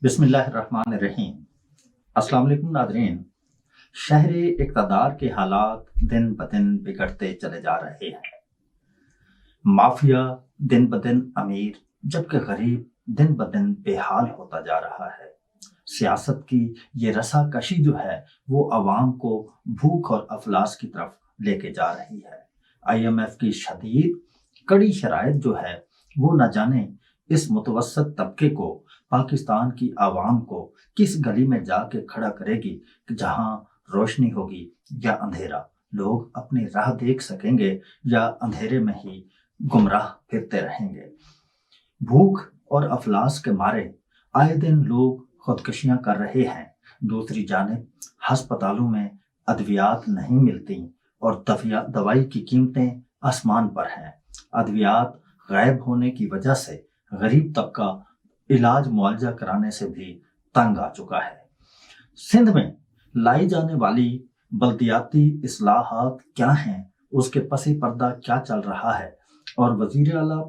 بسم اللہ الرحمن الرحیم۔ السلام علیکم ناظرین۔ شہر اقتدار کے حالات دن بدن بگڑتے چلے جا رہے ہیں۔ مافیا دن بدن امیر جبکہ غریب دن بدن بے حال ہوتا جا رہا ہے۔ سیاست کی یہ رسا کشی جو ہے وہ عوام کو بھوک اور افلاس کی طرف لے کے جا رہی ہے۔ IMF کی شدید کڑی شرائط جو ہے وہ نہ جانے اس متوسط طبقے کو، پاکستان کی عوام کو کس گلی میں جا کے کھڑا کرے گی کہ جہاں روشنی ہوگی یا اندھیرا، لوگ اپنی راہ دیکھ سکیں گے یا اندھیرے میں ہی گمراہ پھرتے رہیں گے۔ بھوک اور افلاس کے مارے آئے دن لوگ خودکشیاں کر رہے ہیں۔ دوسری جانب ہسپتالوں میں ادویات نہیں ملتی اور دوائی کی قیمتیں آسمان پر ہیں۔ ادویات غائب ہونے کی وجہ سے غریب طبقہ علاج معالجہ کرانے سے بھی تنگ آ چکا ہے۔ سندھ میں لائی جانے والی بلدیاتی اصلاحات کیا ہیں، اس کے پس پردہ کیا چل رہا ہے، اور وزیر اعلیٰ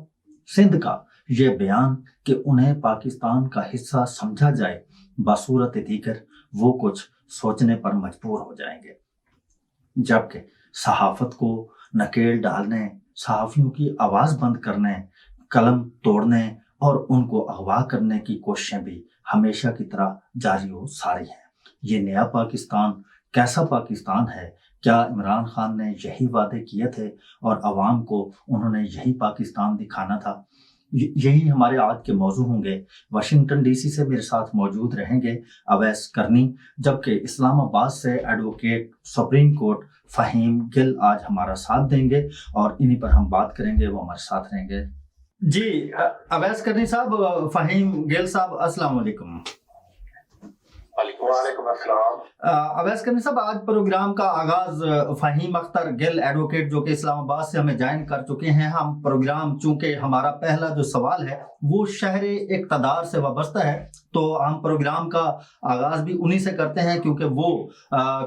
سندھ کا یہ بیان کہ انہیں پاکستان کا حصہ سمجھا جائے، بصورت دیگر وہ کچھ سوچنے پر مجبور ہو جائیں گے۔ جبکہ صحافت کو نکیل ڈالنے، صحافیوں کی آواز بند کرنے، قلم توڑنے اور ان کو اغوا کرنے کی کوششیں بھی ہمیشہ کی طرح جاری و ساری ہیں۔ یہ نیا پاکستان کیسا پاکستان ہے؟ کیا عمران خان نے یہی وعدے کیے تھے اور عوام کو انہوں نے یہی پاکستان دکھانا تھا؟ یہی ہمارے آج کے موضوع ہوں گے۔ واشنگٹن DC سے میرے ساتھ موجود رہیں گے اویس کرنی، جبکہ اسلام آباد سے ایڈوکیٹ سپریم کورٹ فہیم گل آج ہمارا ساتھ دیں گے اور انہی پر ہم بات کریں گے، وہ ہمارے ساتھ رہیں گے۔ جی اویس کرنی صاحب، فہیم گل صاحب، السلام علیکم۔ وعلیکم السلام۔ اویس کرنی صاحب، آج پروگرام کا آغاز فہیم اختر گل ایڈوکیٹ جو کہ اسلام آباد سے ہمیں جوائن کر چکے ہیں۔ ہم پروگرام چونکہ ہمارا پہلا جو سوال ہے وہ شہر اقتدار سے وابستہ ہے، تو ہم پروگرام کا آغاز بھی انہی سے کرتے ہیں کیونکہ وہ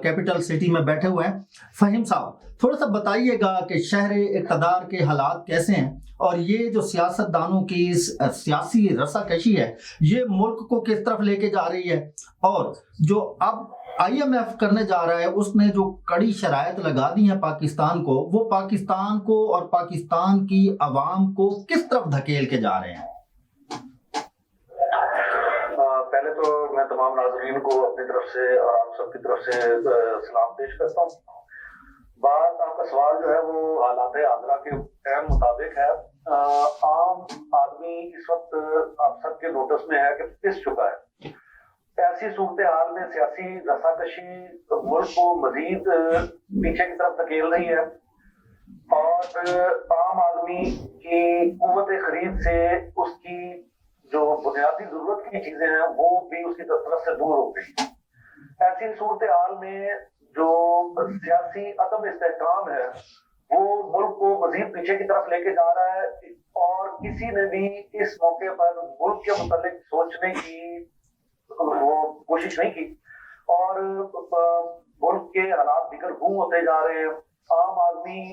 کیپٹل سٹی میں بیٹھے ہوئے ہیں۔ فہیم صاحب تھوڑا سا بتائیے گا کہ شہر اقتدار کے حالات کیسے ہیں، اور یہ جو سیاست دانوں کی سیاسی رسا کشی ہے یہ ملک کو کس طرف لے کے جا رہی ہے، اور جو اب IMF کرنے جا رہا ہے اس نے جو کڑی شرائط لگا دی ہیں پاکستان کو، وہ پاکستان کو اور پاکستان کی عوام کو کس طرف دھکیل کے جا رہے ہیں؟ پہلے تو میں تمام ناظرین کو اپنی طرف سے اور آپ سب کی طرف سے سلام پیش کرتا ہوں۔ بات آپ کا سوال جو ہے وہ حالات حاضرہ کے اہم مطابق ہے۔ عام آدمی اس وقت آپ سب کے نوٹس میں ہے کہ پس چکا ہے۔ ایسی صورتحال میں سیاسی رساکشی ملک کو مزید پیچھے کی طرف دھکیل رہی ہے، اور عام آدمی کی قوت خرید سے اس کی جو بنیادی ضرورت کی چیزیں ہیں وہ بھی اس کی طرف سے دور ہو گئی۔ ایسی صورتحال میں جو سیاسی عدم استحکام ہے وہ ملک کو مزید پیچھے کی طرف لے کے جا رہا ہے، اور کسی نے بھی اس موقع پر ملک کے متعلق سوچنے کی وہ کوشش نہیں کی، اور ملک کے حالات دیگر گم ہوتے جا رہے ہیں۔ عام آدمی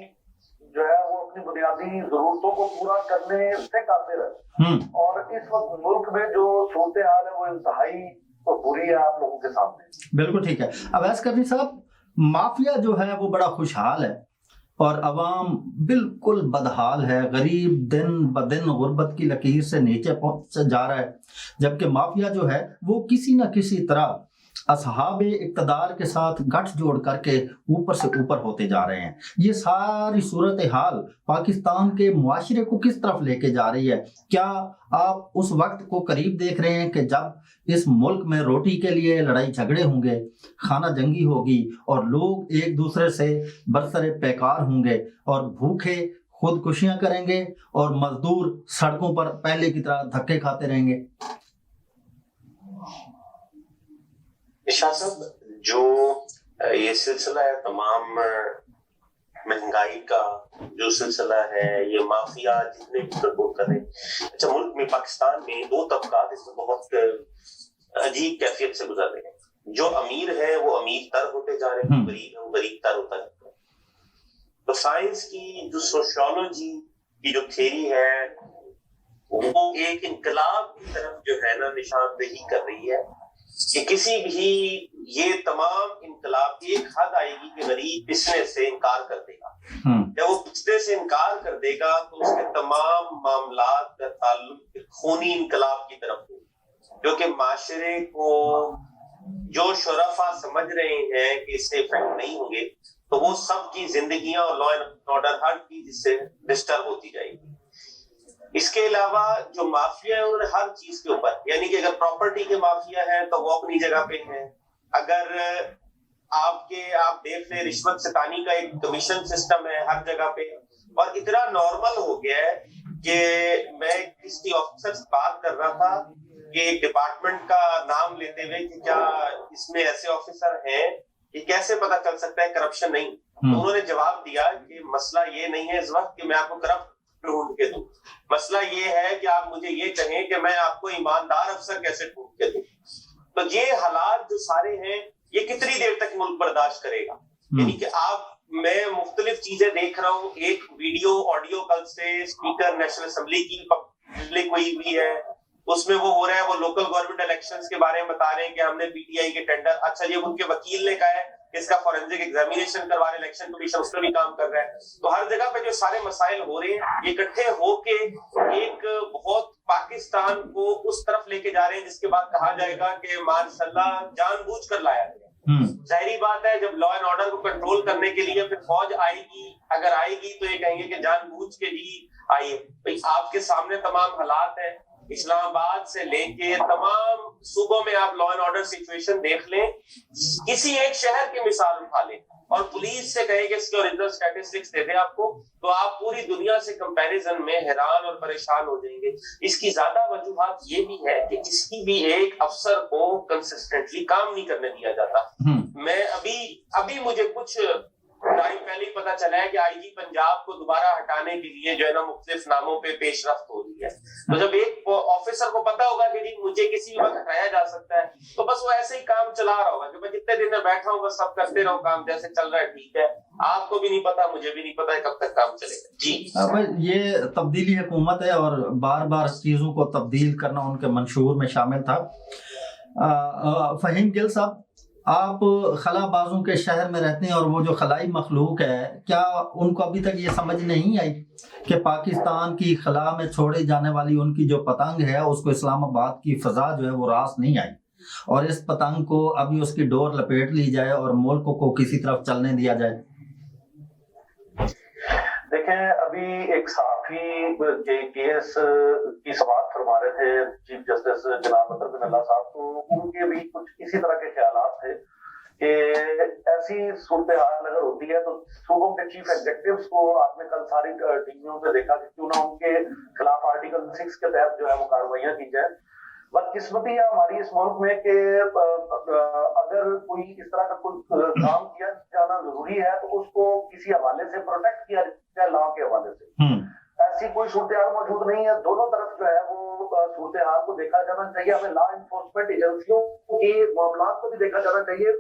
جو ہے وہ اپنی بنیادی ضرورتوں کو پورا کرنے سے قاصر ہے، اور اس وقت ملک میں جو صورتحال ہے وہ انتہائی بری ہے آپ لوگوں کے سامنے۔ بالکل ٹھیک ہے۔ اویس کرنی صاحب، مافیا جو ہے وہ بڑا خوشحال ہے اور عوام بالکل بدحال ہے، غریب دن بدن غربت کی لکیر سے نیچے پہنچ جا رہا ہے، جبکہ مافیا جو ہے وہ کسی نہ کسی طرح اصحاب اقتدار کے ساتھ گٹھ جوڑ کر کے اوپر سے اوپر ہوتے جا رہے ہیں۔ یہ ساری صورتحال پاکستان کے معاشرے کو کس طرف لے کے جا رہی ہے؟ کیا آپ اس وقت کو قریب دیکھ رہے ہیں کہ جب اس ملک میں روٹی کے لیے لڑائی جھگڑے ہوں گے، خانہ جنگی ہوگی، اور لوگ ایک دوسرے سے برسر پیکار ہوں گے، اور بھوکے خودکشیاں کریں گے، اور مزدور سڑکوں پر پہلے کی طرح دھکے کھاتے رہیں گے؟ شاہ صاحب، جو یہ سلسلہ ہے تمام مہنگائی کا جو سلسلہ ہے، یہ مافیا جتنے بھی کنٹرول کر رہے ہیں، اچھا ملک میں پاکستان میں دو طبقات اس میں بہت عجیب کیفیت سے گزر رہے ہیں۔ جو امیر ہے وہ امیر تر ہوتے جا رہے ہیں، غریب ہے وہ غریب تر ہوتا جاتا ہے۔ تو سائنس کی جو سوشیولوجی کی جو تھیری ہے وہ ایک انقلاب کی طرف جو ہے نا نشاندہی کر رہی ہے کہ کسی بھی یہ تمام انقلاب ایک حد آئے گی کہ غریب پسنے سے انکار کر دے گا. جب وہ پسنے سے انکار کر دے گا تو اس کے تمام معاملات کا تعلق خونی انقلاب کی طرف ہو، جو کہ معاشرے کو جو شرفا سمجھ رہے ہیں کہ اس سے افیکٹ نہیں ہوں گے، تو وہ سب کی زندگیاں اور لا اینڈ آرڈر ہر چیز اس سے ڈسٹرب ہوتی جائے گی. اس کے علاوہ جو مافیا ہے انہوں نے ہر چیز کے اوپر، یعنی کہ اگر پراپرٹی کے مافیا ہیں تو وہ اپنی جگہ پہ ہیں، اگر آپ دیکھ لیں رشوت ستانی کا ایک کمیشن سسٹم ہے ہر جگہ پہ، اور اتنا نارمل ہو گیا ہے کہ میں کسی آفیسر سے بات کر رہا تھا کہ ایک ڈپارٹمنٹ کا نام لیتے ہوئے کہ کیا اس میں ایسے آفیسر ہیں کہ کیسے پتا چل سکتا ہے کرپشن نہیں، تو انہوں نے جواب دیا کہ مسئلہ یہ نہیں ہے اس وقت کہ میں آپ کو کرپٹ ڈھونڈ کے دوں، مسئلہ یہ ہے کہ آپ مجھے یہ کہیں کہ میں آپ کو ایماندار افسر کیسے ڈھونڈ کے دوں. تو یہ حالات جو سارے ہیں یہ کتنی دیر تک ملک برداشت کرے گا؟ یعنی کہ میں مختلف چیزیں دیکھ رہا ہوں، ایک ویڈیو آڈیو کل سے اسپیکر نیشنل اسمبلی کی پبلک ہوئی ہوئی ہے، اس میں وہ ہو رہا ہے، وہ لوکل گورنمنٹ الیکشنز کے بارے میں بتا رہے ہیں کہ ہم نے پی ٹی آئی کے ٹینڈر، اچھا یہ ان کے وکیل نے کہا ہے کہ اس کا فورینزک ایگزامینیشن کروا رہے، الیکشن کمیشن اس پر بھی کام کر رہا ہے. تو ہر جگہ پہ جو سارے مسائل ہو رہے ہیں یہ اکٹھے ہو کے ایک بہت پاکستان کو اس طرف لے کے جا رہے ہیں جس کے بعد کہا جائے گا کہ ماشاء اللہ جان بوجھ کر لایا گیا. ظاہری بات ہے جب لا اینڈ آرڈر کو کنٹرول کرنے کے لیے پھر فوج آئے گی، اگر آئے گی تو یہ کہیں گے کہ جان بوجھ کے جی آئیے. بھائی آپ کے سامنے تمام حالات ہیں، اسلام آباد سے لے کے تمام صوبوں میں آپ لا اینڈ آرڈر سچویشن دیکھ لیں، کسی ایک شہر کی مثال اٹھا لیں اور پولیس سے کہیں کہ اس کے اوریجنل اسٹیٹسٹکس دے دیں آپ کو، تو آپ پوری دنیا سے کمپیریزن میں حیران اور پریشان ہو جائیں گے. اس کی زیادہ وجوہات یہ بھی ہے کہ کسی بھی ایک افسر کو کنسسٹنٹلی کام نہیں کرنے دیا جاتا. میں ابھی مجھے کچھ ٹائم پہلے ہی پتا چلا ہے کہ آئی جی پنجاب کو دوبارہ ہٹانے کے لیے جو ہے نا مختلف ناموں پہ پیش رفت ہو رہی ہے. تو جب ایک آفیسر کو پتا ہوگا کہ جی مجھے کسی وقت ہٹایا جا سکتا ہے تو بس وہ ایسے ہی کام چلا رہا ہوگا کہ میں جتنے دن میں بیٹھا ہوں بس سب کرتے رہو کام جیسے چل رہا ہے ٹھیک ہے. آپ کو بھی نہیں پتا، مجھے بھی نہیں پتا کب تک کام چلے گا. جی یہ تبدیلی حکومت ہے اور بار بار چیزوں کو تبدیل کرنا ان کے منشور میں شامل تھا. فہیم گل صاحب، آپ خلا بازوں کے شہر میں رہتے ہیں اور وہ جو خلائی مخلوق ہے، کیا ان کو ابھی تک یہ سمجھ نہیں آئی کہ پاکستان کی خلا میں چھوڑے جانے والی ان کی جو پتنگ ہے اس کو اسلام آباد کی فضا جو ہے وہ راس نہیں آئی، اور اس پتنگ کو ابھی اس کی ڈور لپیٹ لی جائے اور ملک کو کسی طرف چلنے دیا جائے؟ دیکھیں ابھی ایک صحافی کے کیس کی سماعت فرما رہے تھے چیف جسٹس جناب اطہر بن اللہ صاحب، تو ان کے بھی کچھ اسی طرح کے خیالات تھے کہ ایسی صورتحال اگر ہوتی ہے تو صوبوں کے چیف ایگزیکٹوز کو آپ نے کل ساری ٹی ویوں پہ دیکھا کہ کیوں نہ ان کے خلاف آرٹیکل 6 کے تحت جو ہے وہ کارروائیاں کی جائیں. بدقسمتی ہے ہماری اس ملک میں کہ اگر کوئی اس طرح کا کوئی کام کیا جانا ضروری ہے تو اس کو کسی حوالے سے پروٹیکٹ کیا جائے، لا کے حوالے سے. ایسی کوئی صورتحال موجود نہیں ہے. دونوں طرف جو ہے وہ صورتحال کو دیکھا جانا چاہیے. ہمیں لا انفورسمنٹ ایجنسیوں کے معاملات کو بھی دیکھا جانا چاہیے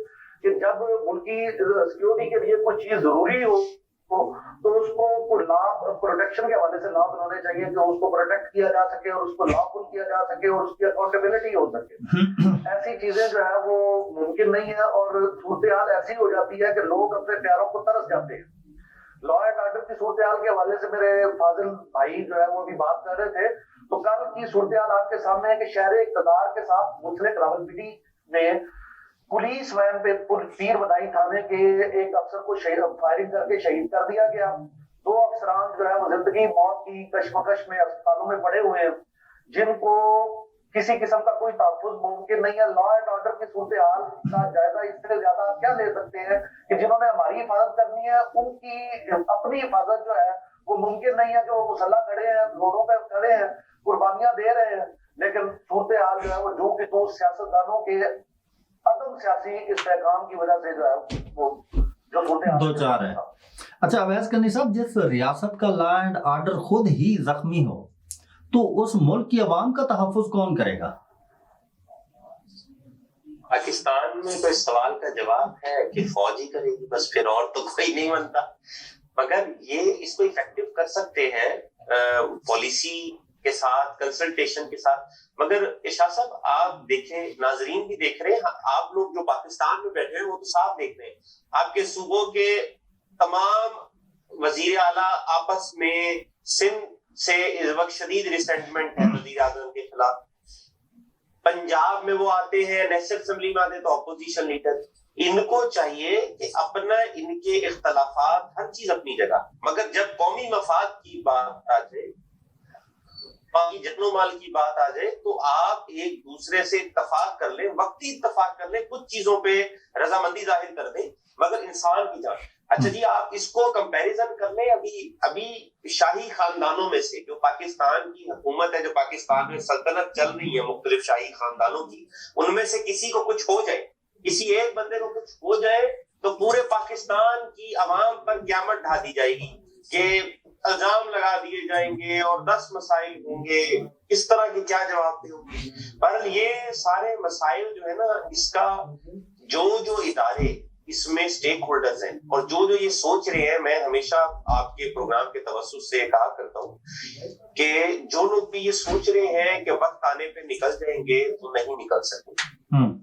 کہ جب ملکی سیکورٹی کے لیے کوئی چیز ضروری ہو تو اس کو لا پروٹیکشن کے حوالے سے لا بنانے چاہیے کہ اس کو پروٹیکٹ کیا جا سکے اور اس کو لا فل کیا جا سکے اور اس کی اکاؤنٹیبلٹی ہو سکے. ایسی چیزیں جو ہے وہ ممکن نہیں ہے اور صورتحال ایسی ہو جاتی ہے کہ لوگ اپنے پیاروں کو ترس جاتے ہیں. لا اینڈ آرڈر کی صورتحال کے حوالے سے میرے فاضل بھائی جو ہے وہ بھی بات کر رہے تھے، تو کل کی صورتحال آپ کے سامنے ہے کہ شہر اقتدار کے ساتھ منسلک راولپنڈی میں پولیس وین پہ پیر بدائی تھانے کے ایک افسر کو فائرنگ کر کے شہید کر دیا گیا. 2 افسران جو ہے وہ زندگی موت کی کشمکش میں اسپتالوں میں پڑے ہوئے ہیں جن کو کسی قسم کا کوئی تحفظ ممکن نہیں ہے. لا اینڈ آرڈر کی صورتحال کا جائزہ اس سے زیادہ کیا لے سکتے ہیں کہ جنہوں نے ہماری حفاظت کرنی ہے ان کی اپنی حفاظت جو ہے وہ ممکن نہیں ہے کہ وہ مسلح کھڑے ہیں، روڈوں پہ کھڑے ہیں، قربانیاں دے رہے ہیں، لیکن صورتحال جو ہے وہ جو کہ تو سیاستدانوں کے عدم سیاسی استحکام کی وجہ سے جو ہے وہ جو صورتحال دو چار ہے. اچھا اویس کنی صاحب، جس ریاست کا لا اینڈ آرڈر خود ہی زخمی ہو تو اس ملک کی عوام کا تحفظ کون کرے گا؟ پاکستان میں تو اس سوال کا جواب ہے کہ فوج ہی کرے گی بس، پھر اور تو کوئی نہیں بنتا. مگر یہ اس کو افیکٹو کر سکتے ہیں پالیسی کے ساتھ کنسلٹیشن کے ساتھ. مگر ارشاد صاحب آپ دیکھیں, ناظرین بھی دیکھ رہے ہیں, آپ لوگ جو پاکستان میں بیٹھے ہیں وہ تو صاف دیکھ رہے ہیں, آپ کے صوبوں کے تمام وزیر اعلیٰ آپس میں سندھ سے اس وقت شدید ریسنٹمنٹ ہے وزیر اعظم کے خلاف. پنجاب میں وہ آتے ہیں, نیشنل اسمبلی میں آتے ہیں تو اپوزیشن لیڈر. ان کو چاہیے کہ اپنا ان کے اختلافات ہر چیز اپنی جگہ, مگر جب قومی مفاد کی بات آ جائے, باقی جن و مال کی بات آ جائے, تو آپ ایک دوسرے سے اتفاق کر لیں, وقتی اتفاق کر لیں, کچھ چیزوں پہ رضامندی ظاہر کر دیں, مگر انسان کی جان. اچھا جی, آپ اس کو کمپیریزن کر لیں ابھی شاہی خاندانوں میں سے جو پاکستان کی حکومت ہے, جو پاکستان میں سلطنت چل رہی ہے مختلف شاہی خاندانوں کی, ان میں سے کسی کو کچھ ہو جائے, کسی ایک بندے کو کچھ ہو جائے تو پورے پاکستان کی عوام پر قیامت ڈھا دی جائے گی کہ الزام لگا دیے جائیں گے اور 10 مسائل ہوں گے, اس طرح کے کیا جواب دیں گے. پر یہ سارے مسائل جو ہے نا, اس کا جو ادارے اس میں سٹیک ہولڈرز ہیں اور جو یہ سوچ رہے ہیں, میں ہمیشہ آپ کے پروگرام کے توسط سے کہا کرتا ہوں کہ جو لوگ بھی یہ سوچ رہے ہیں کہ وقت آنے پہ نکل جائیں گے تو نہیں نکل سکتے.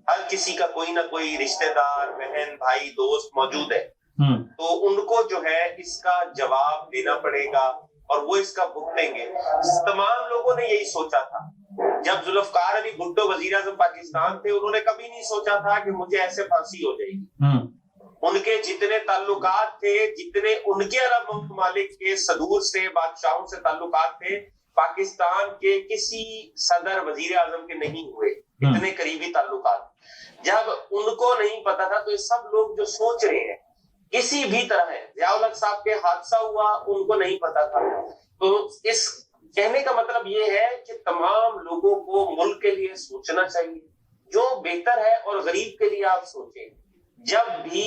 ہر کسی کا کوئی نہ کوئی رشتہ دار, بہن, بھائی, دوست موجود ہے, تو ان کو جو ہے اس کا جواب دینا پڑے گا اور وہ اس کا بھگتیں گے. تمام لوگوں نے یہی سوچا تھا جب ذوالفقار علی بھٹو وزیر اعظم پاکستان تھے, انہوں نے کبھی نہیں سوچا تھا کہ مجھے ایسے پھانسی ہو جائے گی. ان کے جتنے تعلقات تھے, جتنے ان کے عرب ممالک کے صدور سے, بادشاہوں سے تعلقات تھے, پاکستان کے کسی صدر وزیر اعظم کے نہیں ہوئے اتنے قریبی تعلقات. جب ان کو نہیں پتا تھا تو یہ سب لوگ جو سوچ رہے ہیں کسی بھی طرح ہے, ضیاء الحق صاحب کے حادثہ ہوا ان کو نہیں پتا تھا. تو اس کہنے کا مطلب یہ ہے کہ تمام لوگوں کو ملک کے لیے سوچنا چاہیے, جو بہتر ہے, اور غریب کے لیے آپ سوچیں. جب بھی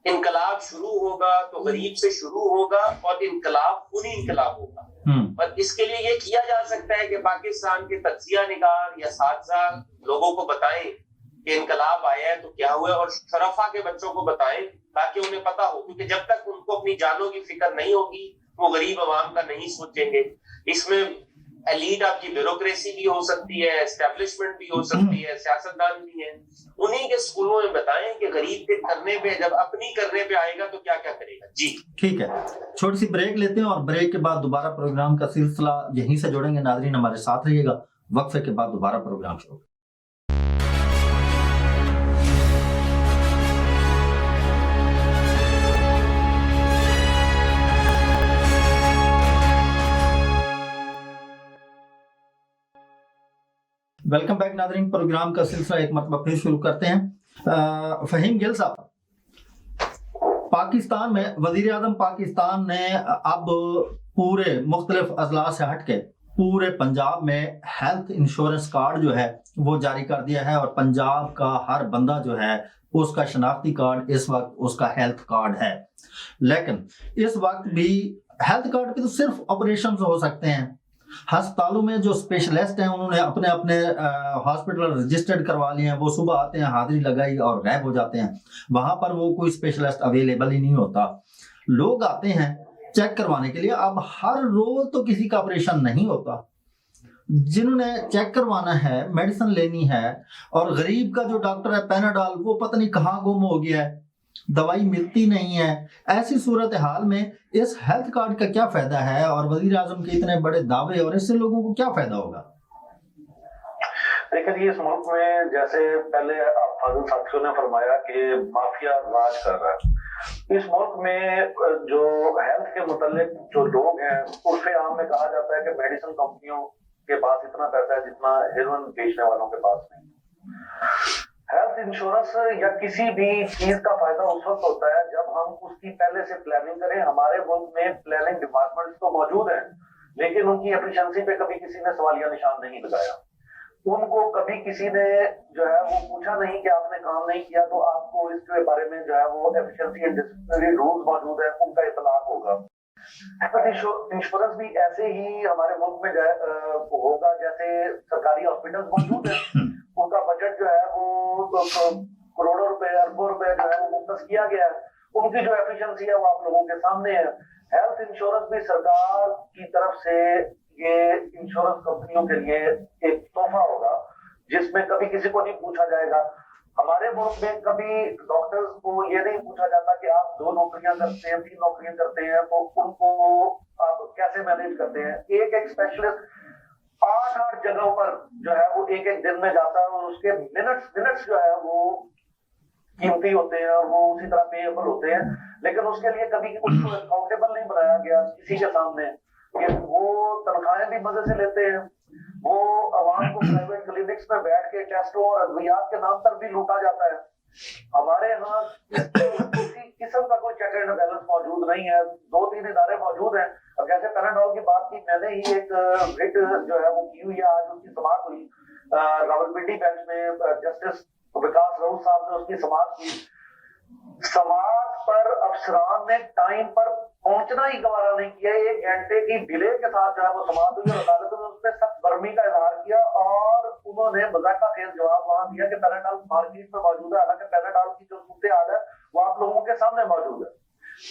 انقلاب شروع ہوگا تو غریب سے شروع ہوگا اور انقلاب خونی انقلاب ہوگا. پر اس کے لیے یہ کیا جا سکتا ہے کہ پاکستان کے تجزیہ نگار یا اساتذہ لوگوں کو بتائیں کہ انقلاب آیا ہے تو کیا ہوا ہے, اور شرفا کے بچوں کو بتائیں تاکہ انہیں پتا ہو, کیونکہ جب تک ان کو اپنی جانوں کی فکر نہیں ہوگی وہ غریب عوام کا نہیں سوچیں گے. اس میں ایلیٹ آپ کی بیوروکریسی بھی ہو سکتی ہے, اسٹیبلشمنٹ بھی ہو سکتی ہے, سیاستدان بھی ہیں. انہیں کے اسکولوں میں بتائیں کہ غریب کے کرنے پہ, جب اپنی کرنے پہ آئے گا تو کیا کیا کرے گا. جی ٹھیک ہے, چھوٹی سی بریک لیتے ہیں اور بریک کے بعد دوبارہ پروگرام کا سلسلہ یہیں سے جوڑیں گے. ناظرین ہمارے ساتھ رہیے گا, وقفے کے بعد دوبارہ پروگرام شروع. ویلکم بیک ناظرین, پروگرام کا سلسلہ ایک مرتبہ پھر شروع کرتے ہیں. فہیم گل صاحب, پاکستان میں وزیر اعظم پاکستان نے اب پورے مختلف اضلاع سے ہٹ کے پورے پنجاب میں ہیلتھ انشورنس کارڈ جو ہے وہ جاری کر دیا ہے, اور پنجاب کا ہر بندہ جو ہے اس کا شناختی کارڈ اس وقت اس کا ہیلتھ کارڈ ہے. لیکن اس وقت بھی ہیلتھ کارڈ پہ تو صرف آپریشن ہو سکتے ہیں. ہسپتالوں میں جو اسپیشلسٹ ہیں انہوں نے اپنے اپنے ہاسپٹل رجسٹرڈ کروا لیے ہیں, وہ صبح آتے ہیں, حاضری لگائی اور غائب ہو جاتے ہیں. وہاں پر وہ کوئی اسپیشلسٹ اویلیبل ہی نہیں ہوتا. لوگ آتے ہیں چیک کروانے کے لیے. اب ہر روز تو کسی کا آپریشن نہیں ہوتا. جنہوں نے چیک کروانا ہے, میڈیسن لینی ہے, اور غریب کا جو ڈاکٹر ہے پیناڈال وہ پتہ نہیں کہاں گم ہو گیا ہے, دوائی ملتی نہیں ہے. ایسی صورتحال میں اس ہیلتھ کارڈ کا کیا فائدہ ہے, اور وزیر اعظم کے اتنے بڑے دعوے, اور اس سے لوگوں کو کیا فائدہ ہوگا؟ دیکھیں, اس ملک میں جیسے پہلے فاضل ساتھیوں نے فرمایا کہ مافیا راج کر رہا ہے. اس ملک میں جو ہیلتھ کے متعلق جو لوگ ہیں, عرف عام میں کہا جاتا ہے کہ میڈیسن کمپنیوں کے پاس اتنا پیسہ ہے جتنا ہیروئن بیچنے والوں کے پاس نہیں. ہیلتھ انشورنس یا کسی بھی چیز کا فائدہ اس وقت ہوتا ہے جب ہم اس کی پہلے سے پلاننگ کریں. ہمارے ملک میں پلاننگ ڈپارٹمنٹ تو موجود ہیں, لیکن ان کی ایفیشنسی پہ کبھی کسی نے سوالیہ نشان نہیں لگایا. ان کو کبھی کسی نے جو ہے وہ پوچھا نہیں کہ آپ نے کام نہیں کیا تو آپ کو اس کے بارے میں جو ہے وہ ایفیشنسی اینڈ ڈسپلنری رولز موجود ہیں, ان کا اطلاق ہوگا. انشورنس بھی ایسے ہی ہمارے ملک میں ہوگا جیسے سرکاری ہاسپٹل موجود ہیں, ان کا بجٹ جو ہے وہ کروڑوں روپے, اربوں روپے جو ہے وہ مختص کیا گیا ہے. ان کی جو ایفیشنسی ہے وہ آپ لوگوں کے سامنے ہے. ہیلتھ انشورنس بھی سرکار کی طرف سے یہ انشورنس کمپنیوں کے لیے ایک تحفہ ہوگا جس میں کبھی کسی کو نہیں پوچھا جائے گا. ہمارے ملک میں کبھی ڈاکٹرز کو یہ نہیں پوچھا جاتا کہ آپ 2 نوکریاں کرتے ہیں 3 نوکریاں کرتے ہیں تو ان کو آپ کیسے مینیج کرتے ہیں. ایک اسپیشلسٹ 8 جگہوں پر جو ہے وہ ایک دن میں جاتا ہے اور اس کے منٹس جو ہے وہ قیمتی ہوتے ہیں اور وہ اسی طرح پے ایبل ہوتے ہیں, لیکن اس کے لیے کبھی اس کو اکاؤنٹیبل نہیں بنایا گیا کسی کے سامنے کہ وہ تنخواہیں بھی مزے سے لیتے ہیں, وہ عوام کو پرائیویٹ کلینکس میں بیٹھ کے ٹیسٹوں اور ادویات کے نام پر بھی لوٹا جاتا ہے. ہمارے یہاں کسی قسم کا کوئی چیک اینڈ بیلنس موجود نہیں ہے. 2-3 ادارے موجود ہیں. اب جیسے پیراڈول کی بات کی, میں نے ہی ایک ریٹ جو ہے وہ کی ہوئی ہے, آج اس کی سماعت ہوئی راولپنڈی بینچ میں. جسٹس وکاس راؤت صاحب نے اس کی سماعت کی. سماعت پر افسران نے ٹائم پر پہنچنا ہی گوارا نہیں کیا. 1 گھنٹے کی ڈیلے کے ساتھ جو ہے وہ سماعت ہوئی اور عدالت نے اس پہ سخت برہمی کا اظہار کیا اور انہوں نے مذاکرہ خیز جواب وہاں دیا کہ پیراڈول مارکیٹ میں موجود ہے, حالانکہ پیراڈول کی جو صورتحال ہے وہ آپ لوگوں کے سامنے موجود ہے.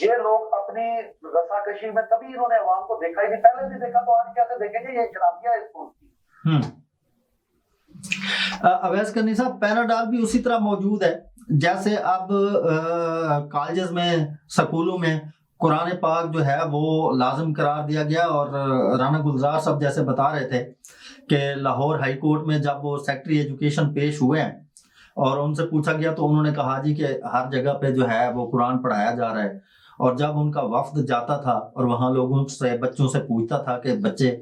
یہ لوگ اپنی رساکشی میں کبھی انہوں نے عوام کو دیکھا ہی نہیں. پہلے نہیں دیکھا تو آج کیسے دیکھیں گے؟ یہ شرافیہ اس ملک کی. اویس کرنی صاحب, پیراڈول بھی اسی طرح موجود ہے جیسے اب کالجز میں اسکولوں میں قرآن پاک جو ہے وہ لازم قرار دیا گیا. اور رانا گلزار صاحب جیسے بتا رہے تھے کہ لاہور ہائی کورٹ میں جب وہ سیکٹری ایجوکیشن پیش ہوئے ہیں اور ان سے پوچھا گیا تو انہوں نے کہا جی کہ ہر جگہ پہ جو ہے وہ قرآن پڑھایا جا رہا ہے. اور جب ان کا وفد جاتا تھا اور وہاں لوگوں سے بچوں سے پوچھتا تھا کہ بچے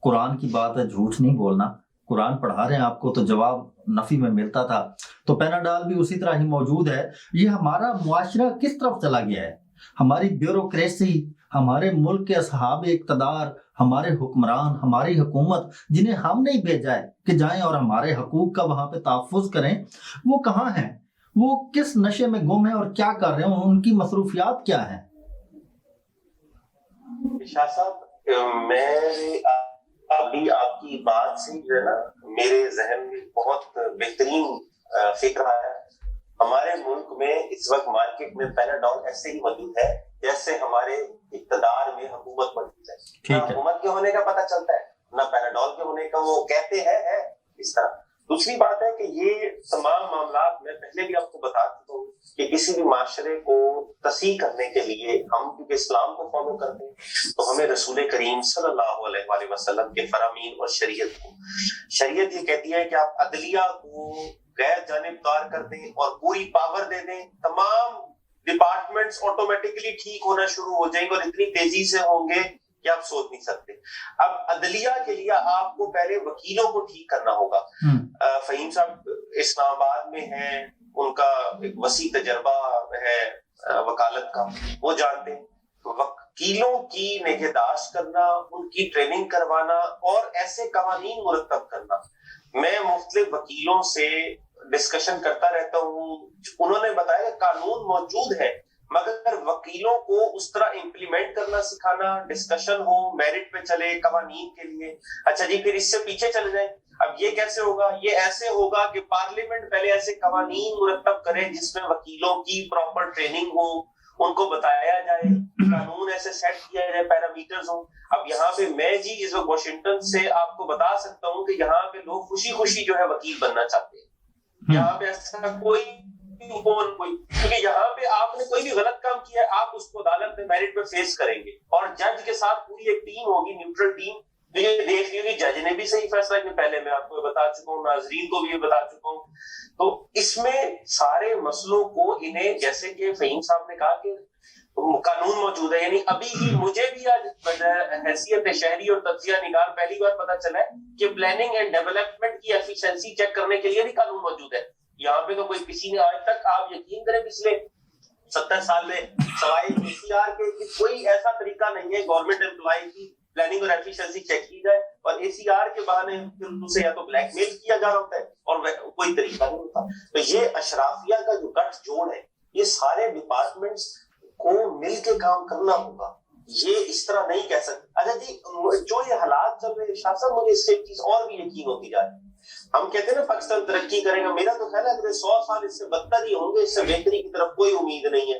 قرآن کی بات ہے, جھوٹ نہیں بولنا, قرآن پڑھا رہے ہیں آپ کو, تو جواب نفی میں ملتا تھا. تو پیراڈول بھی اسی طرح ہی موجود ہے. یہ ہمارا معاشرہ کس طرف چلا گیا ہے؟ ہماری بیوروکریسی, ہمارے ملک کے اصحاب اقتدار, ہمارے حکمران, ہماری حکومت جنہیں ہم نہیں بھیجا ہے کہ جائیں اور ہمارے حقوق کا وہاں پہ تحفظ کریں, وہ کہاں ہیں؟ وہ کس نشے میں گم ہیں اور کیا کر رہے ہیں؟ ان کی مصروفیات کیا ہیں؟ شاہ صاحب, میں ابھی آپ کی بات سے جو ہے نا میرے ذہن میں بہت بہترین فکر آیا. ہمارے ملک میں اس وقت مارکیٹ میں پیراڈول ایسے ہی موجود ہے جیسے ہمارے اقتدار میں حکومت موجود ہے. نہ حکومت کے ہونے کا پتہ چلتا ہے نہ پیراڈول کے ہونے کا, وہ کہتے ہیں اس طرح. دوسری بات ہے کہ یہ تمام معاملات میں پہلے بھی آپ کو بتا چکا ہوں کہ کسی بھی معاشرے کو تصحیح کرنے کے لیے ہم کیونکہ اسلام کو فالو کرتے ہیں تو ہمیں رسول کریم صلی اللہ علیہ وآلہ وسلم کے فرامین اور شریعت یہ کہتی ہے کہ آپ عدلیہ کو غیر جانبدار کر دیں اور پوری پاور دے دیں, تمام ڈپارٹمنٹس آٹومیٹکلی ٹھیک ہونا شروع ہو جائیں گے اور اتنی تیزی سے ہوں گے کہ آپ سوچ نہیں سکتے. اب عدلیہ کے لیے آپ کو پہلے وکیلوں کو ٹھیک کرنا ہوگا. فہیم صاحب اسلام آباد میں ہیں, ان کا ایک وسیع تجربہ ہے وکالت کا, وہ جانتے ہیں. وکیلوں کی نگہداشت کرنا, ان کی ٹریننگ کروانا اور ایسے قوانین مرتب کرنا. میں مختلف وکیلوں سے ڈسکشن کرتا رہتا ہوں, انہوں نے بتایا کہ قانون موجود ہے مگر وکیلوں کو اس طرح امپلیمنٹ کرنا سکھانا, ڈسکشن ہو, میرٹ پہ چلے قوانین کے لیے. اچھا جی, پھر اس سے پیچھے چلے جائیں. اب یہ کیسے ہوگا؟ یہ ایسے ہوگا کہ پارلیمنٹ پہلے ایسے قوانین مرتب کرے جس میں وکیلوں کی پراپر ٹریننگ ہو, ان کو بتایا جائے, قانون ایسے سیٹ کیا جائے, پیرامیٹرز ہوں. اب یہاں پہ میں جی اس وقت واشنگٹن سے آپ کو بتا سکتا ہوں کہ یہاں پہ لوگ خوشی خوشی جو ہے وکیل بننا چاہتے ہیں. یہاں پہ ایسا کوئی کیونکہ یہاں پہ آپ نے کوئی بھی غلط کام کیا ہے آپ اس کو عدالت میں میرٹ پہ فیس کریں گے اور جج کے ساتھ پوری ایک ٹیم ہوگی, نیوٹرل ٹیم, جو یہ دیکھ لی کہ جج نے بھی صحیح فیصلہ کیا. پہلے میں آپ کو بتا چکا ہوں, ناظرین کو بھی یہ بتا چکا ہوں. تو اس میں سارے مسئلوں کو انہیں, جیسے کہ فہیم صاحب نے کہا کہ قانون موجود ہے, یعنی ابھی ہی مجھے بھی آج حیثیت شہری اور تجزیہ نگار پہلی بار پتا چلا ہے کہ پلاننگ اینڈ ڈیولپمنٹ کی ایفیشنسی چیک کرنے کے لیے بھی قانون موجود ہے. یہاں پہ تو کوئی کسی نے آج تک, آپ یقین کریں پچھلے 70 سال میں سوائے ACR کے کوئی ایسا طریقہ نہیں ہے گورنمنٹ امپلائی کی پلاننگ اور ایفیشنسی چیک کی جائے, اور ACR کے بہانے اسے یا تو بلیک میل کیا جا رہا ہوتا ہے اور کوئی طریقہ نہیں ہوتا. تو یہ اشرافیہ کا جو گٹھ جوڑ ہے, یہ سارے ڈپارٹمنٹس کو مل کے کام کرنا ہوگا, یہ اس طرح نہیں کہہ سکتے. اچھا جی, جو یہ حالات چل رہے شاہ صاحب, مجھے اس سے ایک چیز اور بھی یقین ہوتی جا رہی ہے. ہم کہتے ہیں نا پاکستان ترقی کرے گا, میرا تو خیال ہے اگر 100 سال اس سے بدتر ہی ہوں گے, اس سے بہتری کی طرف کوئی امید نہیں ہے.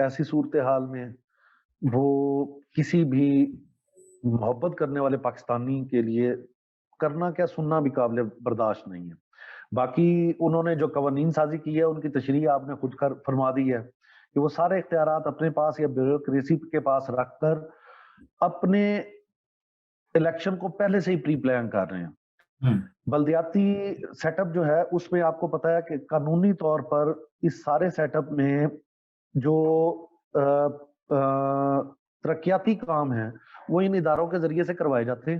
ایسی صورتحال میں وہ کسی بھی محبت کرنے والے پاکستانی کے لیے کرنا کیا سننا بھی قابل برداشت نہیں ہے. باقی انہوں نے جو قوانین سازی کی ہے ان کی تشریح آپ نے خود فرما دی ہے کہ وہ سارے اختیارات اپنے پاس یا بیوروکریسی کے پاس رکھ کر اپنے الیکشن کو پہلے سے ہی پری پلان کر رہے ہیں. بلدیاتی سیٹ اپ جو ہے اس میں آپ کو پتا ہے کہ قانونی طور پر اس سارے سیٹ اپ میں جو ترقیاتی کام ہیں وہ ان اداروں کے ذریعے سے کروائے جاتے ہیں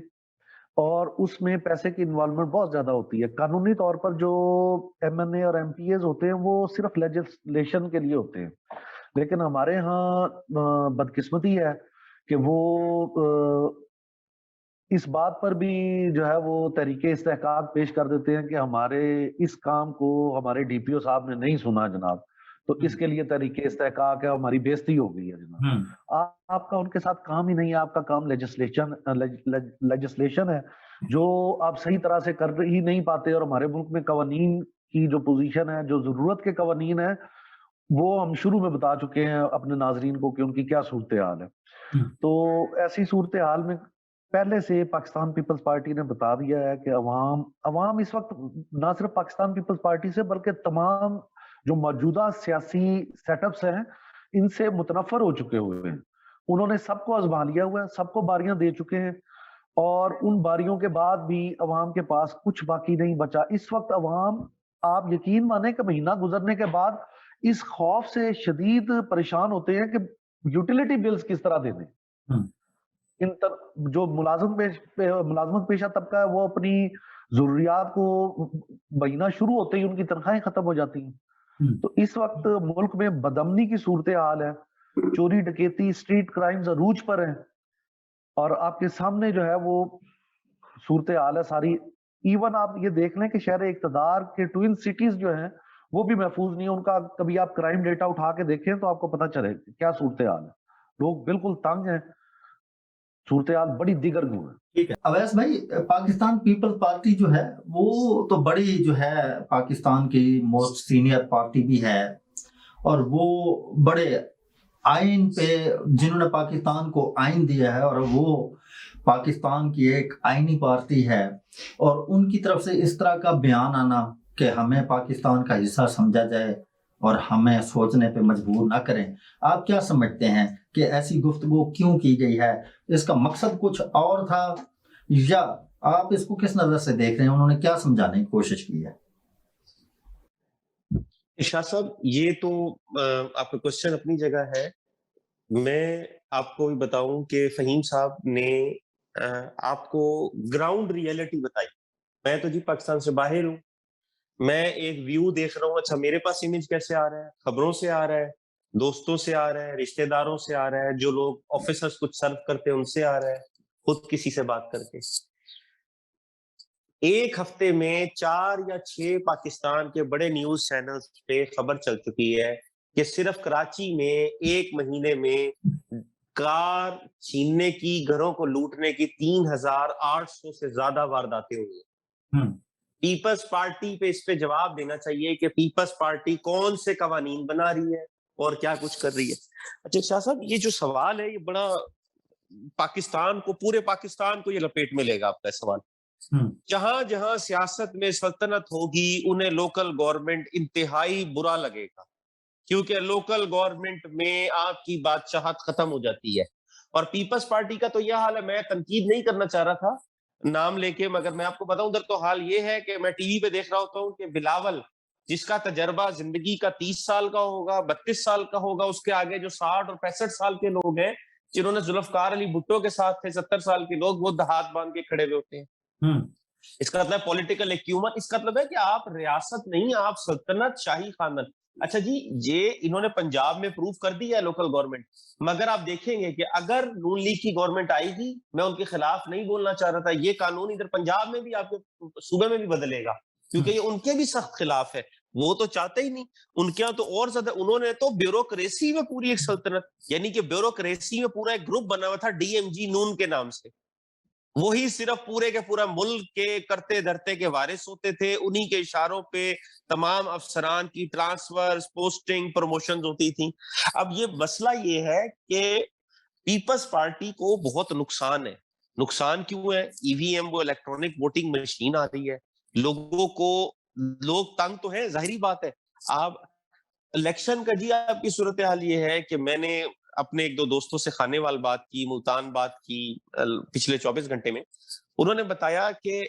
اور اس میں پیسے کی انوالومنٹ بہت زیادہ ہوتی ہے. قانونی طور پر جو ایم این اے اور ایم پی ایز ہوتے ہیں وہ صرف لیجسلیشن کے لیے ہوتے ہیں، لیکن ہمارے ہاں بدقسمتی ہے کہ وہ اس بات پر بھی جو ہے وہ تحریک استحقاق پیش کر دیتے ہیں کہ ہمارے اس کام کو ہمارے ڈی پی او صاحب نے نہیں سنا جناب، تو اس کے لیے تحریک استحقاق ہے، ہماری بےزتی ہو گئی ہے جناب. آپ کا ان کے ساتھ کام ہی نہیں ہے، آپ کا کام لیجسلیشن ہے جو آپ صحیح طرح سے کر ہی نہیں پاتے. اور ہمارے ملک میں قوانین کی جو پوزیشن ہے، جو ضرورت کے قوانین ہیں، وہ ہم شروع میں بتا چکے ہیں اپنے ناظرین کو کہ ان کی کیا صورتحال ہے. تو ایسی صورتحال میں پہلے سے پاکستان پیپلز پارٹی نے بتا دیا ہے کہ عوام اس وقت نہ صرف پاکستان پیپلز پارٹی سے بلکہ تمام جو موجودہ سیاسی سیٹ اپس ہیں ان سے متنفر ہو چکے ہوئے ہیں. انہوں نے سب کو آزما لیا ہوا ہے، سب کو باریاں دے چکے ہیں اور ان باریوں کے بعد بھی عوام کے پاس کچھ باقی نہیں بچا. اس وقت عوام، آپ یقین مانیں کہ مہینہ گزرنے کے بعد اس خوف سے شدید پریشان ہوتے ہیں کہ یوٹیلیٹی بلز کس طرح دینے. جو ملازمت پیشہ طبقہ ہے وہ اپنی ضروریات کو مہینہ شروع ہوتے ہی ان کی تنخواہیں ختم ہو جاتی ہیں. تو اس وقت ملک میں بدامنی کی صورتحال ہے، چوری ڈکیتی اسٹریٹ کرائمز عروج پر ہیں اور آپ کے سامنے جو ہے وہ صورتحال ہے ساری. ایون آپ یہ دیکھ لیں کہ شہر اقتدار کے ٹوئن سٹیز جو ہیں وہ بھی محفوظ نہیں ہے. ان کا کبھی آپ کرائم ڈیٹا اٹھا کے دیکھیں تو آپ کو پتہ چلے کیا صورتحال ہے. لوگ بالکل تنگ ہیں، صورتحال بڑی دیگر گوں ہے. ٹھیک ہے اویس بھائی، پاکستان پیپل پارٹی جو ہے وہ تو بڑی جو ہے پاکستان کی موسٹ سینئر پارٹی بھی ہے اور وہ بڑے آئین پہ جنہوں نے پاکستان کو آئین دیا ہے اور وہ پاکستان کی ایک آئینی پارٹی ہے، اور ان کی طرف سے اس طرح کا بیان آنا کہ ہمیں پاکستان کا حصہ سمجھا جائے اور ہمیں سوچنے پہ مجبور نہ کریں، آپ کیا سمجھتے ہیں کہ ایسی گفتگو کیوں کی گئی ہے؟ اس کا مقصد کچھ اور تھا یا آپ اس کو کس نظر سے دیکھ رہے ہیں؟ انہوں نے کیا سمجھانے کی کوشش کی ہے؟ شاہ صاحب، یہ تو آپ کا کوشچن اپنی جگہ ہے. میں آپ کو بھی بتاؤں کہ فہیم صاحب نے آپ کو گراؤنڈ ریئلٹی بتائی. میں تو جی پاکستان سے باہر ہوں، میں ایک ویو دیکھ رہا ہوں. اچھا میرے پاس امیج کیسے آ رہا ہے؟ خبروں سے آ رہا ہے، دوستوں سے آ رہا ہے، رشتہ داروں سے آ رہا ہے، جو لوگ آفیسرز کچھ سرو کرتے ہیں ان سے آ رہا ہے، خود کسی سے بات کر کے. ایک ہفتے میں 4 یا 6 پاکستان کے بڑے نیوز چینلز پہ خبر چل چکی ہے کہ صرف کراچی میں ایک مہینے میں کار چھیننے کی، گھروں کو لوٹنے کی 3800 سے زیادہ وارداتیں ہوئی ہیں. پیپلز پارٹی پہ اس پہ جواب دینا چاہیے کہ پیپلز پارٹی کون سے قوانین بنا رہی ہے اور کیا کچھ کر رہی ہے. اچھا شاہ صاحب، یہ جو سوال ہے یہ بڑا پاکستان کو، پورے پاکستان کو یہ لپیٹ میں لے گا آپ کا سوال. جہاں جہاں سیاست میں سلطنت ہوگی انہیں لوکل گورنمنٹ انتہائی برا لگے گا، کیونکہ لوکل گورنمنٹ میں آپ کی بادشاہت ختم ہو جاتی ہے. اور پیپلز پارٹی کا تو یہ حال ہے، میں تنقید نہیں کرنا چاہ رہا تھا نام لے کے، مگر میں آپ کو بتاؤں ادھر تو حال یہ ہے کہ میں ٹی وی پہ دیکھ رہا ہوتا ہوں کہ بلاول جس کا تجربہ زندگی کا 30 سال کا ہوگا، 32 سال کا ہوگا، اس کے آگے جو 60 اور 65 سال کے لوگ ہیں جنہوں نے ذوالفقار علی بھٹو کے ساتھ تھے، 70 سال کے لوگ، وہ ہاتھ باندھ کے کھڑے ہوئے ہوتے ہیں. اس کا مطلب پولیٹیکل ایکیومن، اس کا مطلب ہے کہ آپ ریاست نہیں، آپ سلطنت، شاہی خاندان. اچھا جی، یہ انہوں نے پنجاب میں پروف کر دیا ہے لوکل گورنمنٹ، مگر آپ دیکھیں گے کہ اگر نون لیگ کی گورنمنٹ آئے گی، میں ان کے خلاف نہیں بولنا چاہ رہا تھا، یہ قانون ادھر پنجاب میں بھی، آپ کے صوبے میں بھی بدلے گا، کیونکہ یہ ان کے بھی سخت خلاف ہے. وہ تو چاہتے ہی نہیں، ان کے یہاں تو اور زیادہ، انہوں نے تو بیوروکریسی میں پوری ایک سلطنت، یعنی کہ بیوروکریسی میں پورا ایک گروپ بنا ہوا تھا ڈی ایم جی نون کے نام سے، وہی صرف پورے کے پورا ملک کے کرتے دھرتے کے وارث ہوتے تھے, انہی کے اشاروں پہ تمام افسران کی ٹرانسفر, پوسٹنگ, پروموشنز ہوتی تھیں. اب یہ مسئلہ یہ ہے کہ پیپلز پارٹی کو بہت نقصان ہے. نقصان کیوں ہے؟ ای وی ایم, وہ الیکٹرانک ووٹنگ مشین آ رہی ہے, لوگ تنگ تو ہیں, ظاہری بات ہے. آپ الیکشن کا جی آپ کی صورتحال یہ ہے کہ میں نے اپنے ایک دو دوستوں سے خانے وال بات کی, ملتان بات کی پچھلے 24 گھنٹے میں. انہوں نے بتایا کہ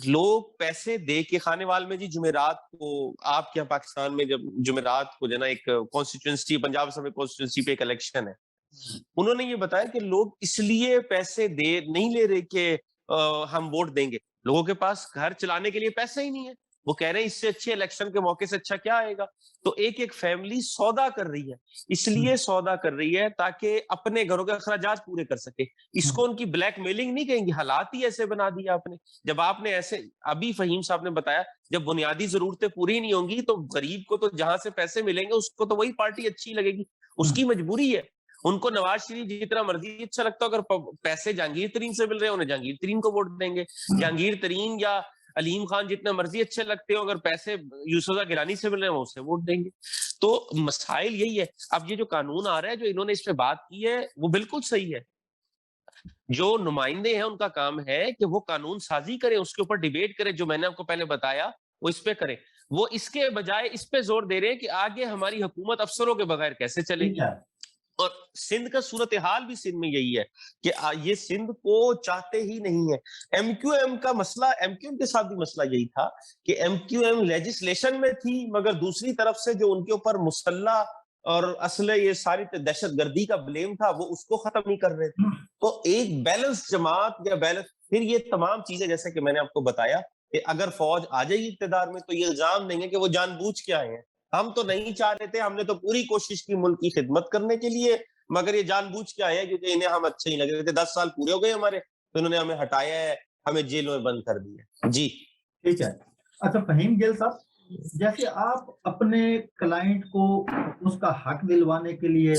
لوگ پیسے دے کے خانے وال میں جی جمعرات کو, آپ کے یہاں پاکستان میں جب جمعرات کو جو ہے نا ایک کانسٹیٹوئنسی, پنجاب اسمبلی کانسٹیٹوئنسی پہ ایک الیکشن ہے, انہوں نے یہ بتایا کہ لوگ اس لیے پیسے دے نہیں لے رہے کہ ہم ووٹ دیں گے, لوگوں کے پاس گھر چلانے کے لیے پیسے ہی نہیں ہے. وہ کہہ رہے ہیں اس سے اچھے الیکشن کے موقع سے اچھا کیا آئے گا. تو ایک فیملی سودا کر رہی ہے, اس لیے سودا کر رہی ہے تاکہ اپنے گھروں کے اخراجات پورے کر سکے. اس کو ان کی بلیک میلنگ نہیں کہیں گے, حالات ہی ایسے بنا دیا آپ نے. جب آپ نے ایسے, ابھی فہیم صاحب نے بتایا, جب بنیادی ضرورتیں پوری نہیں ہوں گی تو غریب کو تو جہاں سے پیسے ملیں گے اس کو تو وہی پارٹی اچھی لگے گی, اس کی مجبوری ہے. ان کو نواز شریف جتنا مرضی اچھا لگتا ہے, اگر پیسے جہانگیر ترین سے مل رہے ہیں انہیں جہانگیر ترین کو ووٹ دیں گے. جہانگیر ترین یا علیم خان جتنا مرضی اچھے لگتے ہو, اگر پیسے یوسف گیلانی سے مل رہے ہیں وہ اسے ووٹ دیں گے. تو مسائل یہی ہے. اب یہ جو قانون آ رہا ہے, جو انہوں نے اس پہ بات کی ہے, وہ بالکل صحیح ہے. جو نمائندے ہیں ان کا کام ہے کہ وہ قانون سازی کریں, اس کے اوپر ڈیبیٹ کریں, جو میں نے آپ کو پہلے بتایا وہ اس پہ کریں. وہ اس کے بجائے اس پہ زور دے رہے ہیں کہ آگے ہماری حکومت افسروں کے بغیر کیسے چلے گی. اور سندھ کا صورتحال بھی سندھ میں یہی ہے کہ یہ سندھ کو چاہتے ہی نہیں ہے. ایم کیو ایم کا مسئلہ, ایم کیو ایم کے ساتھ بھی مسئلہ یہی تھا کہ ایم کیو ایم لیجسلیشن میں تھی, مگر دوسری طرف سے جو ان کے اوپر مسلح اور اسلحے, یہ ساری دہشت گردی کا بلیم تھا, وہ اس کو ختم نہیں کر رہے تھے. تو ایک بیلنس جماعت یا بیلنس, پھر یہ تمام چیزیں جیسے کہ میں نے آپ کو بتایا کہ اگر فوج آ جائے گی اقتدار میں تو یہ الزام دیں گے کہ وہ جان بوجھ کے آئے ہیں. ہم تو نہیں چاہ رہے تھے, ہم نے تو پوری کوشش کی ملک کی خدمت کرنے کے لیے, مگر یہ جان بوجھ کے آئے ہیں کیونکہ انہیں ہم اچھے ہی لگ رہے تھے. 10 سال پورے ہو گئے ہمارے, تو انہوں نے ہمیں ہٹایا ہے, ہمیں جیلوں میں بند کر دیا. جی ٹھیک ہے. اچھا فہیم گیل صاحب, جیسے آپ اپنے کلائنٹ کو اس کا حق دلوانے کے لیے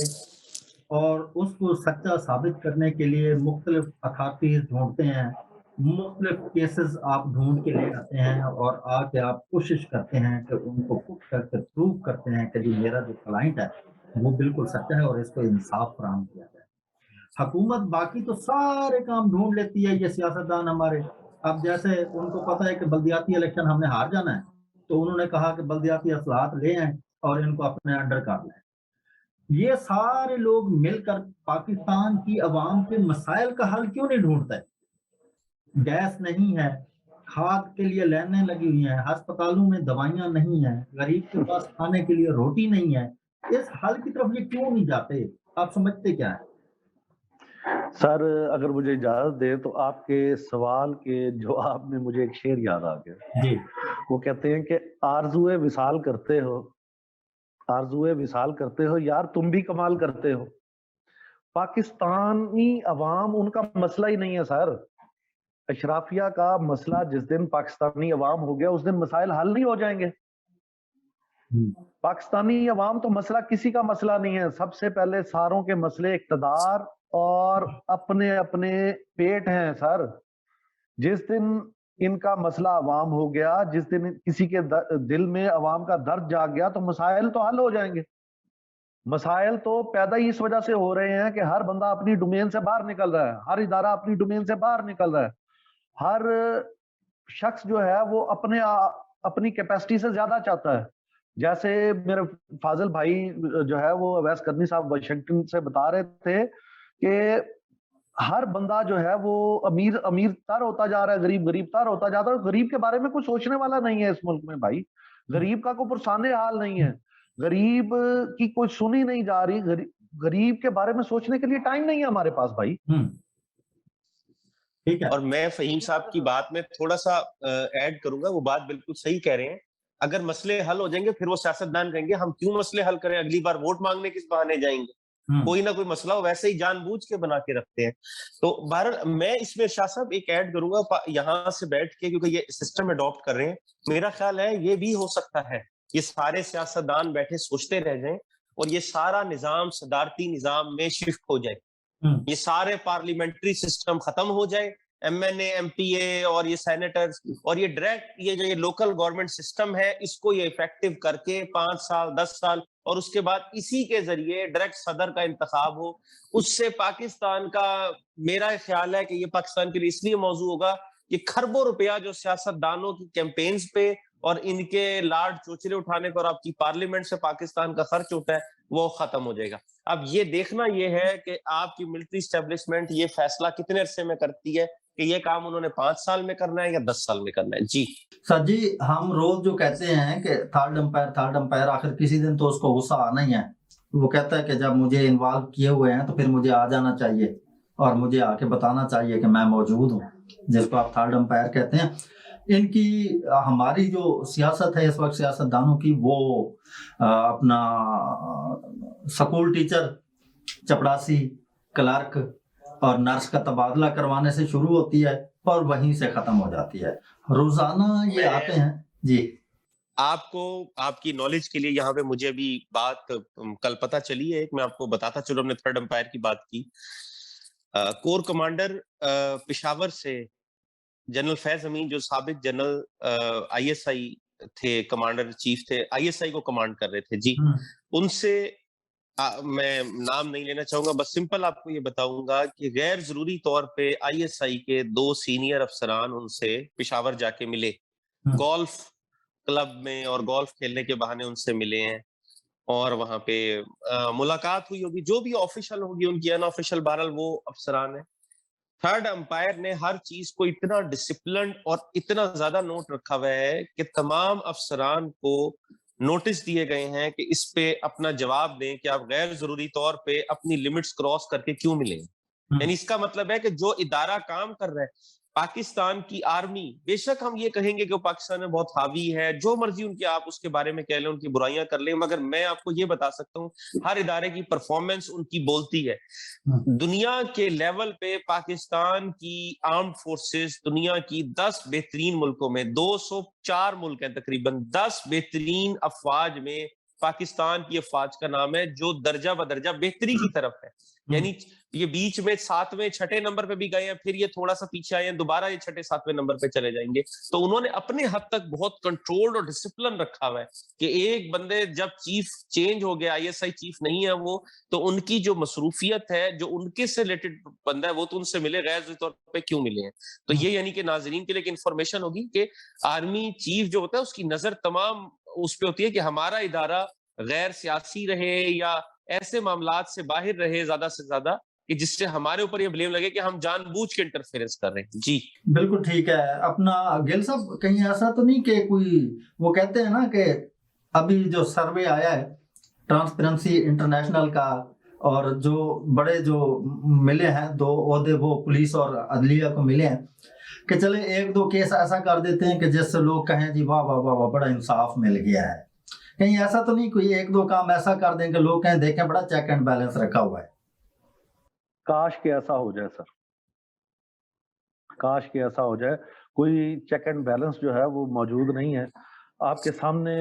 اور اس کو سچا ثابت کرنے کے لیے مختلف اخاطیر ڈھونڈتے ہیں, مختلف کیسز آپ ڈھونڈ کے لے آتے ہیں اور آ کے آپ کوشش کرتے ہیں کہ ان کو پٹ کر کے پروو کرتے ہیں کہ جی میرا جو کلائنٹ ہے وہ بالکل سچا ہے اور اس کو انصاف فراہم کیا جائے. حکومت باقی تو سارے کام ڈھونڈ لیتی ہے, یہ سیاستدان ہمارے. اب جیسے ان کو پتا ہے کہ بلدیاتی الیکشن ہم نے ہار جانا ہے, تو انہوں نے کہا کہ بلدیاتی اصلاحات لے آئیں اور ان کو اپنے انڈر کر لیں. یہ سارے لوگ مل کر پاکستان کی عوام کے مسائل کا حل کیوں نہیں ڈھونڈتے؟ گیس نہیں ہے, کھاد کے لیے لائنیں لگی ہوئی ہیں, ہسپتالوں میں دوائیاں نہیں ہیں, غریب کے پاس کھانے کے لیے روٹی نہیں ہے. اس حل کی طرف یہ کیوں نہیں جاتے؟ آپ سمجھتے کیا ہے؟ سر اگر مجھے اجازت دے تو آپ کے سوال کے جواب میں مجھے ایک شعر یاد آ گیا جی. وہ کہتے ہیں کہ آرزوئے وصال کرتے ہو, آرزوئے وصال کرتے ہو یار تم بھی کمال کرتے ہو. پاکستانی عوام ان کا مسئلہ ہی نہیں ہے سر. اشرافیہ کا مسئلہ جس دن پاکستانی عوام ہو گیا اس دن مسائل حل نہیں ہو جائیں گے. پاکستانی عوام تو مسئلہ کسی کا مسئلہ نہیں ہے. سب سے پہلے ساروں کے مسئلے اقتدار اور اپنے اپنے پیٹ ہیں سر. جس دن ان کا مسئلہ عوام ہو گیا, جس دن کسی کے دل میں عوام کا درد جاگ گیا تو مسائل تو حل ہو جائیں گے. مسائل تو پیدا ہی اس وجہ سے ہو رہے ہیں کہ ہر بندہ اپنی ڈومین سے باہر نکل رہا ہے, ہر ادارہ اپنی ڈومین سے باہر نکل رہا ہے, ہر شخص جو ہے وہ اپنی کیپیسٹی سے زیادہ چاہتا ہے. جیسے میرے فاضل بھائی جو ہے وہ اویس قدنی صاحب واشنگٹن سے بتا رہے تھے کہ ہر بندہ جو ہے وہ امیر امیر تر ہوتا جا رہا ہے, غریب غریب تر ہوتا جاتا ہے. غریب کے بارے میں کوئی سوچنے والا نہیں ہے اس ملک میں بھائی. غریب کا کوئی پرسانے حال نہیں ہے, غریب کی کوئی سنی نہیں جا رہی. غریب کے بارے میں سوچنے کے لیے ٹائم نہیں ہے ہمارے پاس بھائی. ٹھیک ہے. اور میں فہیم صاحب کی بات میں تھوڑا سا ایڈ کروں گا, وہ بات بالکل صحیح کہہ رہے ہیں. اگر مسئلے حل ہو جائیں گے پھر وہ سیاستدان کہیں گے ہم کیوں مسئلے حل کریں, اگلی بار ووٹ مانگنے کس بہانے جائیں گے. کوئی نہ کوئی مسئلہ ویسے ہی جان بوجھ کے بنا کے رکھتے ہیں. تو بہرحال میں اس میں شاہ صاحب ایک ایڈ کروں گا یہاں سے بیٹھ کے, کیونکہ یہ سسٹم اڈاپٹ کر رہے ہیں. میرا خیال ہے یہ بھی ہو سکتا ہے یہ سارے سیاستدان بیٹھے سوچتے رہ جائیں اور یہ سارا نظام صدارتی نظام میں شفٹ ہو جائے, یہ سارے پارلیمنٹری سسٹم ختم ہو جائے MNA MPA اور یہ سینیٹرز اور یہ ڈائریکٹ یہ جو یہ لوکل گورنمنٹ سسٹم ہے اس کو یہ افیکٹو کر کے 5 سال 10 سال اور اس کے بعد اسی کے ذریعے ڈائریکٹ صدر کا انتخاب ہو, اس سے پاکستان کا میرا خیال ہے کہ یہ پاکستان کے لیے اس لیے موضوع ہوگا کہ کھربوں روپیہ جو سیاست دانوں کی کیمپینز پہ اور ان کے لاڈ چوچلے اٹھانے پر آپ کی پارلیمنٹ سے پاکستان کا خرچ ہوتا ہے وہ ختم ہو جائے گا. اب یہ دیکھنا یہ ہے کہ آپ کی ملٹری اسٹیبلشمنٹ یہ فیصلہ کتنے عرصے میں کرتی ہے کہ یہ کام انہوں نے 5 سال میں کرنا ہے یا 10 سال میں کرنا ہے. جی سر جی, ہم روز جو کہتے ہیں کہ تھرڈ امپائر, آخر کسی دن تو اس کو غصہ آنا ہی ہے. وہ کہتا ہے کہ جب مجھے انوالو کیے ہوئے ہیں تو پھر مجھے آ جانا چاہیے اور مجھے آ کے بتانا چاہیے کہ میں موجود ہوں, جس کو آپ تھرڈ امپائر کہتے ہیں. ان کی ہماری جو سیاست ہے اس وقت سیاست دانوں کی, وہ اپنا سکول ٹیچر, چپڑاسی, کلرک اور نرس کا تبادلہ کروانے سے شروع ہوتی ہے اور وہیں سے ختم ہو جاتی ہے. روزانہ یہ آتے ہیں. جی آپ کو آپ کی نالج کے لیے یہاں پہ مجھے ابھی بات کل پتہ چلی ہے, ایک میں آپ کو بتاتا چلو. ہم نے تھرڈ امپائر کی بات کی. کور کمانڈر پشاور سے جنرل فیض امین جو سابق جنرل ISI تھے, کمانڈر چیف تھے, ISI کو کمانڈ کر رہے تھے. جی ان سے میں نام نہیں لینا چاہوں گا, بس سمپل آپ کو یہ بتاؤں گا کہ غیر ضروری طور پہ ISI کے 2 سینئر افسران ان سے پشاور جا کے ملے, گولف کلب میں اور گولف کھیلنے کے بہانے ان سے ملے ہیں اور وہاں پہ ملاقات ہوئی ہوگی, جو بھی آفیشل ہوگی ان کی, ان آفیشل بہرحال وہ افسران ہیں. تھرڈ امپائر نے ہر چیز کو اتنا ڈسپلنڈ اور اتنا زیادہ نوٹ رکھا ہوا ہے کہ تمام افسران کو نوٹس دیے گئے ہیں کہ اس پہ اپنا جواب دیں کہ آپ غیر ضروری طور پہ اپنی لمٹس کراس کر کے کیوں ملیں. یعنی اس کا مطلب ہے کہ جو ادارہ کام کر رہا ہے, پاکستان کی آرمی, بے شک ہم یہ کہیں گے کہ وہ پاکستان میں بہت حاوی ہے, جو مرضی ان کی آپ اس کے بارے میں کہہ لیں, ان کی برائیاں کر لیں, مگر میں آپ کو یہ بتا سکتا ہوں ہر ادارے کی پرفارمنس ان کی بولتی ہے. دنیا کے لیول پہ پاکستان کی آرمڈ فورسز دنیا کی 10 بہترین ملکوں میں, 204 ملک ہیں تقریباً, 10 بہترین افواج میں پاکستان کی افواج کا نام ہے جو درجہ بدرجہ بہتری کی طرف ہے. یعنی یہ بیچ میں 7ویں 6ٹھے نمبر پہ بھی گئے ہیں, پھر یہ تھوڑا سا پیچھے آئے ہیں, دوبارہ یہ 6ٹھے 7ویں نمبر پہ چلے جائیں گے. تو انہوں نے اپنے حد تک بہت کنٹرول اور ڈسپلن رکھا ہوا ہے کہ ایک بندے جب چیف چینج ہو گیا, ISI چیف نہیں ہے وہ, تو ان کی جو مصروفیت ہے, جو ان کے سے ریلیٹڈ بندہ ہے وہ تو ان سے ملے, غیر ضروری طور پہ کیوں ملے ہیں. تو یہ یعنی کہ ناظرین کے لیے ایک انفارمیشن ہوگی کہ آرمی چیف جو ہوتا ہے اس کی نظر تمام اس پہ ہوتی ہے کہ ہمارا ادارہ غیر سیاسی رہے یا ایسے معاملات سے باہر رہے زیادہ سے زیادہ کہ جس سے ہمارے اوپر یہ بلیم لگے کہ ہم جان بوجھ کے انٹرفیئرنس کر رہے ہیں. جی بالکل ٹھیک ہے. اپنا گل صاحب, کہیں ایسا تو نہیں کہ کوئی, وہ کہتے ہیں نا کہ ابھی جو سروے آیا ہے ٹرانسپیرنسی انٹرنیشنل کا, اور جو بڑے جو ملے ہیں 2 عہدے وہ پولیس اور عدلیہ کو ملے ہیں, کہ چلے 1-2 کیس ایسا کر دیتے ہیں کہ جس سے لوگ کہیں جی واہ واہ واہ واہ بڑا انصاف مل گیا ہے. کہیں ایسا تو نہیں کوئی 1-2 کام ایسا کر دیں کہ لوگ کہیں دیکھیں بڑا چیک اینڈ بیلنس رکھا ہوا ہے. کاش کہ ایسا ہو جائے سر, کاش کہ ایسا ہو جائے. کوئی چیک اینڈ بیلنس جو ہے وہ موجود نہیں ہے. آپ کے سامنے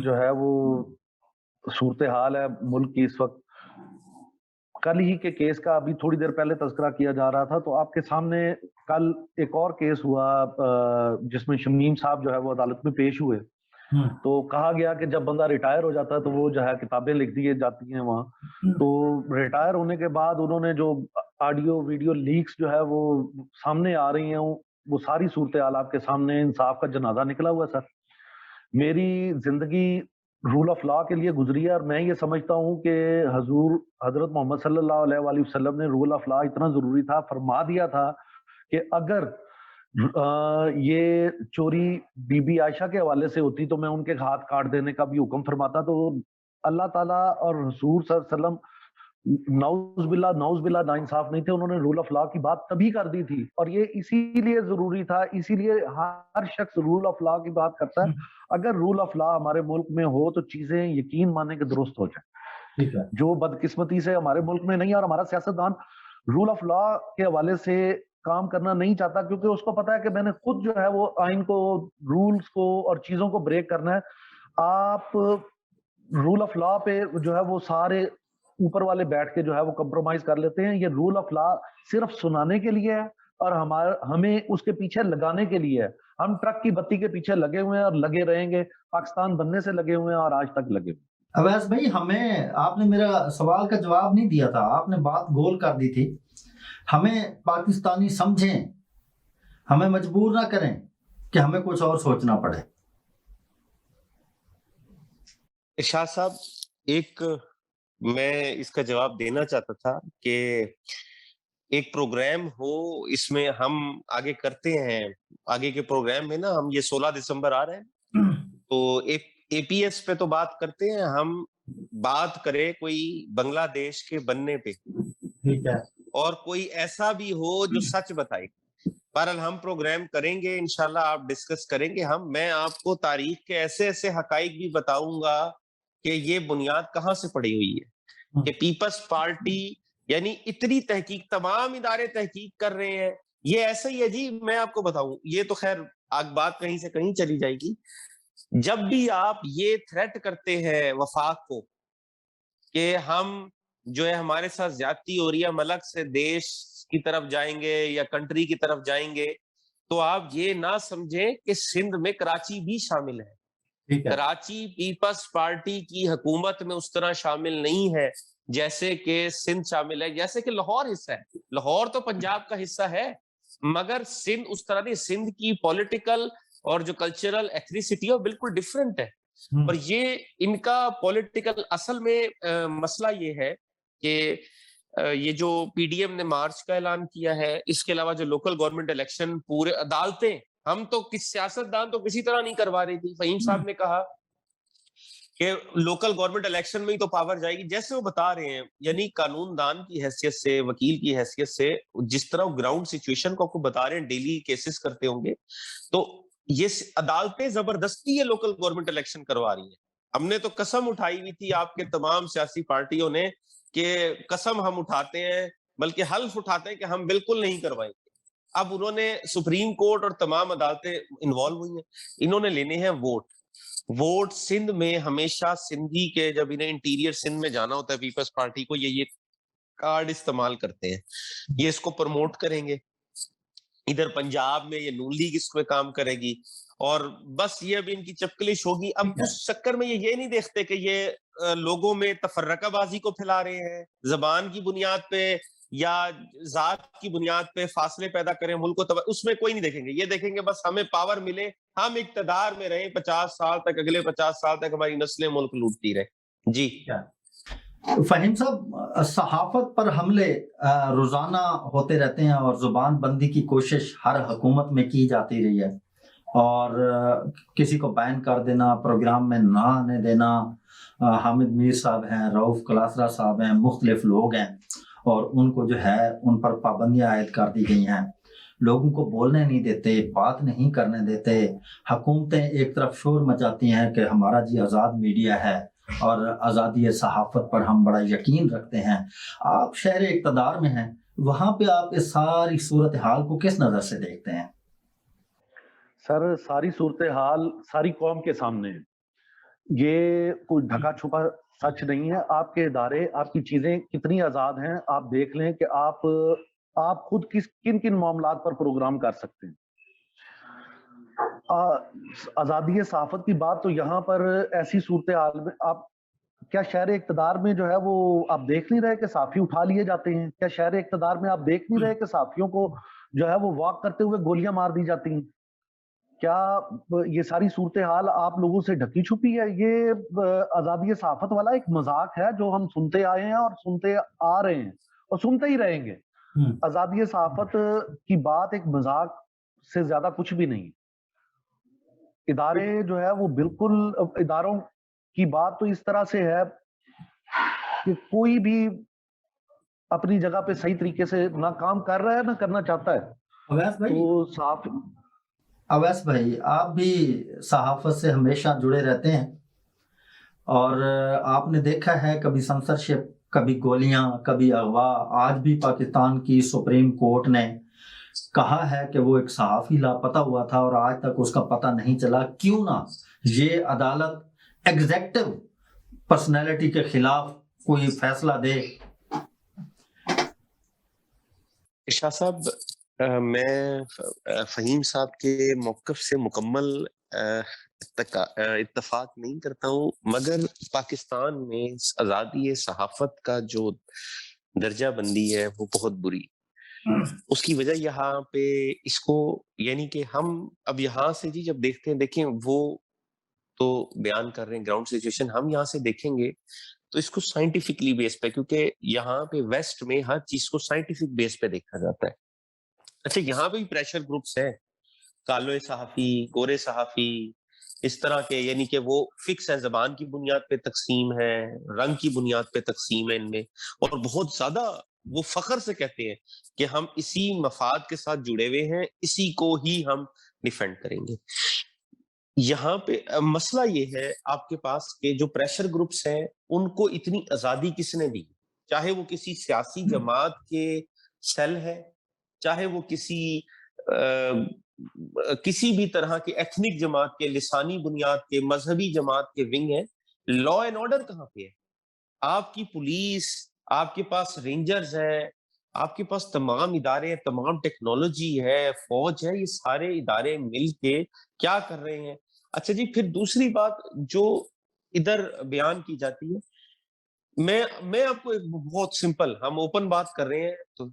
جو ہے وہ صورتحال ہے ملک کی اس وقت. کل ہی کے کیس کا ابھی تھوڑی دیر پہلے تذکرہ کیا جا رہا تھا, تو آپ کے سامنے کل ایک اور کیس ہوا جس میں شمیم صاحب جو ہے وہ عدالت میں پیش ہوئے. تو کہا گیا کہ جب بندہ ریٹائر ہو جاتا ہے تو وہ جو ہے کتابیں لکھ دی جاتی ہیں وہاں. تو ریٹائر ہونے کے بعد انہوں نے جو آڈیو ویڈیو لیکس جو ہے وہ سامنے آ رہی ہیں, وہ ساری صورتحال آپ کے سامنے, انصاف کا جنازہ نکلا ہوا ہے سر. میری زندگی رول آف لا کے لیے گزری ہے, اور میں یہ سمجھتا ہوں کہ حضرت محمد صلی اللہ علیہ وآلہ وسلم نے رول آف لا اتنا ضروری تھا, فرما دیا تھا کہ اگر یہ چوری بی بی عائشہ کے حوالے سے ہوتی تو میں ان کے ہاتھ کاٹ دینے کا بھی حکم فرماتا. تو اللہ تعالیٰ اور حضور صلی اللہ علیہ وسلم نعوذ باللہ ناانصاف نہیں تھے, انہوں نے رول آف لا کی بات تبھی کر دی تھی, اور یہ اسی لیے ضروری تھا. اسی لیے ہر شخص رول آف لا کی بات کرتا ہے. اگر رول آف لا ہمارے ملک میں ہو تو چیزیں یقین مانے کہ درست ہو جائیں, جو بدقسمتی سے ہمارے ملک میں نہیں. اور ہمارا سیاستدان رول آف لا کے حوالے سے کام کرنا نہیں چاہتا, کیونکہ اس کو پتا ہے کہ میں نے خود جو ہے وہ آئین کو, رولز کو اور چیزوں کو بریک کرنا ہے. آپ رول آف لا پہ جو ہے وہ سارے اوپر والے بیٹھ کے جو ہے وہ کمپرومائز کر لیتے ہیں. یہ رول آف لا صرف سنانے کے لیے ہے, اور ہمیں اس کے پیچھے لگانے کے لیے ہے. ہم ٹرک کی بتی کے پیچھے لگے ہوئے ہیں اور لگے رہیں گے, پاکستان بننے سے لگے ہوئے ہیں اور آج تک لگے ہوئے. اویس بھائی, ہمیں آپ نے میرا سوال کا جواب نہیں دیا تھا, آپ نے بات گول کر دی تھی. ہمیں پاکستانی سمجھیں, ہمیں مجبور نہ کریں کہ ہمیں کچھ اور سوچنا پڑے. ارشاد صاحب, ایک میں اس کا جواب دینا چاہتا تھا کہ ایک پروگرام ہو, اس میں ہم آگے کرتے ہیں, آگے کے پروگرام میں نا ہم یہ 16 دسمبر آ رہے ہیں تو ایک اے پی ایس پہ تو بات کرتے ہیں, ہم بات کریں کوئی بنگلہ دیش کے بننے پہ, ٹھیک ہے, اور کوئی ایسا بھی ہو جو سچ بتائے. بہرحال ہم پروگرام کریں گے انشاءاللہ, آپ ڈسکس کریں گے. میں آپ کو تاریخ کے ایسے ایسے حقائق بھی بتاؤں گا کہ یہ بنیاد کہاں سے پڑی ہوئی ہے, کہ پیپلز پارٹی یعنی اتنی تحقیق, تمام ادارے تحقیق کر رہے ہیں. یہ ایسا ہی ہے جی, میں آپ کو بتاؤں, یہ تو خیر بات کہیں سے کہیں چلی جائے گی. جب بھی آپ یہ تھریٹ کرتے ہیں وفاق کو کہ ہم جو ہے ہمارے ساتھ زیادتی ہو رہی ہے, ہم الگ سے دیش کی طرف جائیں گے یا کنٹری کی طرف جائیں گے, تو آپ یہ نہ سمجھیں کہ سندھ میں کراچی بھی شامل ہے. کراچی پیپلز پارٹی کی حکومت میں اس طرح شامل نہیں ہے جیسے کہ سندھ شامل ہے, جیسے کہ لاہور حصہ ہے. لاہور تو پنجاب کا حصہ ہے, مگر سندھ اس طرح نہیں. سندھ کی پولیٹیکل اور جو کلچرل ایتھنیسٹی ہے بالکل ڈیفرنٹ ہے. اور یہ ان کا پولیٹیکل اصل میں مسئلہ یہ ہے کہ یہ جو پی ڈی ایم نے مارچ کا اعلان کیا ہے, اس کے علاوہ جو لوکل گورنمنٹ الیکشن, پورے عدالتیں, ہم تو سیاستدان تو کسی طرح نہیں کروا رہی تھی. فہیم صاحب نے کہا کہ لوکل گورنمنٹ الیکشن میں ہی تو پاور جائے گی, جیسے وہ بتا رہے ہیں, یعنی قانون دان کی حیثیت سے, وکیل کی حیثیت سے, جس طرح گراؤنڈ سچویشن کو آپ کو بتا رہے ہیں, ڈیلی کیسز کرتے ہوں گے, تو یہ عدالتیں زبردستی یہ لوکل گورنمنٹ الیکشن کروا رہی ہیں. ہم نے تو قسم اٹھائی ہوئی تھی آپ کے تمام سیاسی پارٹیوں نے کہ قسم ہم اٹھاتے ہیں, بلکہ حلف اٹھاتے ہیں کہ ہم بالکل نہیں کروائیں گے. اب انہوں نے سپریم کورٹ اور تمام عدالتیں انوالو ہوئی ہیں, انہوں نے لینے ہیں ووٹ. سندھ میں ہمیشہ سندھی کے, جب انہیں انٹیریئر سندھ میں جانا ہوتا ہے پیپلز پارٹی کو, یہ کارڈ استعمال کرتے ہیں, یہ اس کو پروموٹ کریں گے. ادھر پنجاب میں یہ نون لیگ اس پہ کام کرے گی, اور بس یہ اب ان کی چپکلش ہوگی. اب اس چکر میں یہ نہیں دیکھتے کہ یہ لوگوں میں تفرقہ بازی کو پھیلا رہے ہیں, زبان کی بنیاد پہ یا ذات کی بنیاد پہ فاصلے پیدا کریں ملک کو, اس میں کوئی نہیں دیکھیں گے. یہ دیکھیں گے بس ہمیں پاور ملے, ہم اقتدار میں رہیں 50 سال تک, اگلے 50 سال تک ہماری نسلیں ملک لوٹتی رہے. جی فہیم صاحب, صحافت پر حملے روزانہ ہوتے رہتے ہیں اور زبان بندی کی کوشش ہر حکومت میں کی جاتی رہی ہے, اور کسی کو بین کر دینا, پروگرام میں نہ آنے دینا. حامد میر صاحب ہیں, رؤف کلاسرا صاحب ہیں, مختلف لوگ ہیں, اور ان کو جو ہے ان پر پابندیاں عائد کر دی گئی ہیں. لوگوں کو بولنے نہیں دیتے, بات نہیں کرنے دیتے. حکومتیں ایک طرف شور مچاتی ہیں کہ ہمارا جی آزاد میڈیا ہے اور آزادی صحافت پر ہم بڑا یقین رکھتے ہیں. آپ شہر اقتدار میں ہیں, وہاں پہ آپ اس ساری صورتحال کو کس نظر سے دیکھتے ہیں؟ سر, ساری صورتحال ساری قوم کے سامنے ہے, یہ کوئی ڈھکا چھپا سچ نہیں ہے. آپ کے ادارے, آپ کی چیزیں کتنی آزاد ہیں, آپ دیکھ لیں کہ آپ خود کن کن معاملات پر پروگرام کر سکتے ہیں. آزادی صحافت کی بات تو یہاں پر ایسی صورتحال میں آپ کیا شہر اقتدار میں جو ہے وہ آپ دیکھ نہیں رہے کہ صحافی اٹھا لیے جاتے ہیں؟ کیا شہر اقتدار میں آپ دیکھ نہیں رہے کہ صحافیوں کو جو ہے وہ واک کرتے ہوئے گولیاں مار دی جاتی ہیں؟ کیا یہ ساری صورتحال آپ لوگوں سے ڈھکی چھپی ہے؟ یہ آزادی صحافت والا ایک مذاق ہے جو ہم سنتے آئے ہیں اور سنتے آ رہے ہیں اور سنتے ہی رہیں گے. آزادی صحافت کی بات ایک مذاق سے زیادہ کچھ بھی نہیں. ادارے جو ہے وہ بالکل, اداروں کی بات تو اس طرح سے ہے کہ کوئی بھی اپنی جگہ پہ صحیح طریقے سے نہ کام کر رہا ہے نہ کرنا چاہتا ہے. اویس بھائی, آپ بھی صحافت سے ہمیشہ جڑے رہتے ہیں, اور آپ نے دیکھا ہے کبھی سنسرشپ, کبھی گولیاں, کبھی اغوا. آج بھی پاکستان کی سپریم کورٹ نے کہا ہے کہ وہ ایک صحافی لاپتہ ہوا تھا اور آج تک اس کا پتہ نہیں چلا. کیوں نہ یہ عدالت ایگزیکٹو پرسنالٹی کے خلاف کوئی فیصلہ دے. شاہ صاحب, میں فہیم صاحب کے موقف سے مکمل اتفاق نہیں کرتا ہوں، مگر پاکستان میں آزادی صحافت کا جو درجہ بندی ہے وہ بہت بری. اس کی وجہ یہاں پہ اس کو، یعنی کہ ہم اب یہاں سے جی جب دیکھیں وہ تو بیان کر رہے ہیں گراؤنڈ سچویشن، ہم یہاں سے دیکھیں گے تو اس کو سائنٹیفکلی بیس پہ، کیونکہ یہاں پہ ویسٹ میں ہر چیز کو سائنٹیفک بیس پہ دیکھا جاتا ہے. اچھا یہاں پہ بھی پریشر گروپس ہیں، کالوئے صحافی، گورے صحافی، اس طرح کے، یعنی کہ وہ فکس ہے، زبان کی بنیاد پہ تقسیم ہے، رنگ کی بنیاد پہ تقسیم ہے ان میں، اور بہت زیادہ وہ فخر سے کہتے ہیں کہ ہم اسی مفاد کے ساتھ جڑے ہوئے ہیں، اسی کو ہی ہم ڈیفینڈ کریں گے. یہاں پہ مسئلہ یہ ہے آپ کے پاس کہ جو پریشر گروپس ہیں ان کو اتنی آزادی کس نے دی، چاہے وہ کسی سیاسی جماعت کے سیل ہے، چاہے وہ کسی بھی طرح کے ایتھنک جماعت کے، لسانی بنیاد کے، مذہبی جماعت کے ونگ ہیں. لا اینڈ آرڈر کہاں پہ ہے؟ آپ کی پولیس، آپ کے پاس رینجرز ہے، آپ کے پاس تمام ادارے، تمام ٹیکنالوجی ہے، فوج ہے، یہ سارے ادارے مل کے کیا کر رہے ہیں؟ اچھا جی، پھر دوسری بات جو ادھر بیان کی جاتی ہے، میں آپ کو ایک بہت سمپل، ہم اوپن بات کر رہے ہیں تو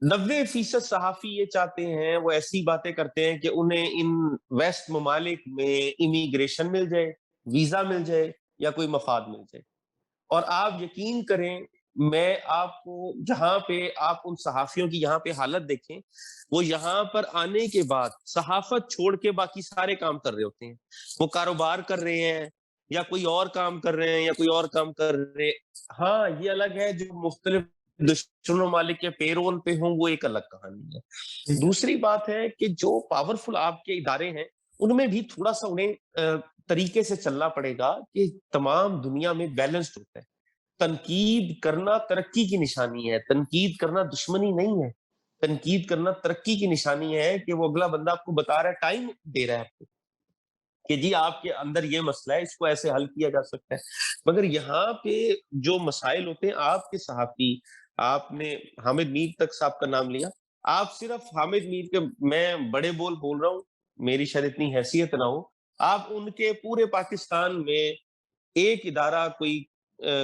90% صحافی یہ چاہتے ہیں، وہ ایسی باتیں کرتے ہیں کہ انہیں ان ویسٹ ممالک میں امیگریشن مل جائے، ویزا مل جائے یا کوئی مفاد مل جائے. اور آپ یقین کریں، میں آپ کو جہاں پہ آپ ان صحافیوں کی یہاں پہ حالت دیکھیں، وہ یہاں پر آنے کے بعد صحافت چھوڑ کے باقی سارے کام کر رہے ہوتے ہیں. وہ کاروبار کر رہے ہیں یا کوئی اور کام کر رہے ہیں یا کوئی اور کام کر رہے ہیں. ہاں یہ الگ ہے جو مختلف دشمن ممالک کے پے رول پہ ہوں، وہ ایک الگ کہانی ہے. دوسری بات ہے کہ جو پاورفل آپ کے ادارے ہیں ان میں بھی تھوڑا سا انہیں طریقے سے چلنا پڑے گا کہ تمام دنیا میں بیلنسڈ ہوتا ہے. تنقید کرنا ترقی کی نشانی ہے، تنقید کرنا دشمنی نہیں ہے. تنقید کرنا ترقی کی نشانی ہے کہ وہ اگلا بندہ آپ کو بتا رہا ہے، ٹائم دے رہا ہے آپ کو کہ جی آپ کے اندر یہ مسئلہ ہے، اس کو ایسے حل کیا جا سکتا ہے. مگر یہاں پہ جو مسائل ہوتے ہیں، آپ کے صحافی، آپ نے حامد میر تک صاحب کا نام لیا، آپ صرف حامد میر کے، میں بڑے بول رہا ہوں، میری شاید اتنی حیثیت نہ ہو، آپ ان کے پورے پاکستان میں ایک ادارہ کوئی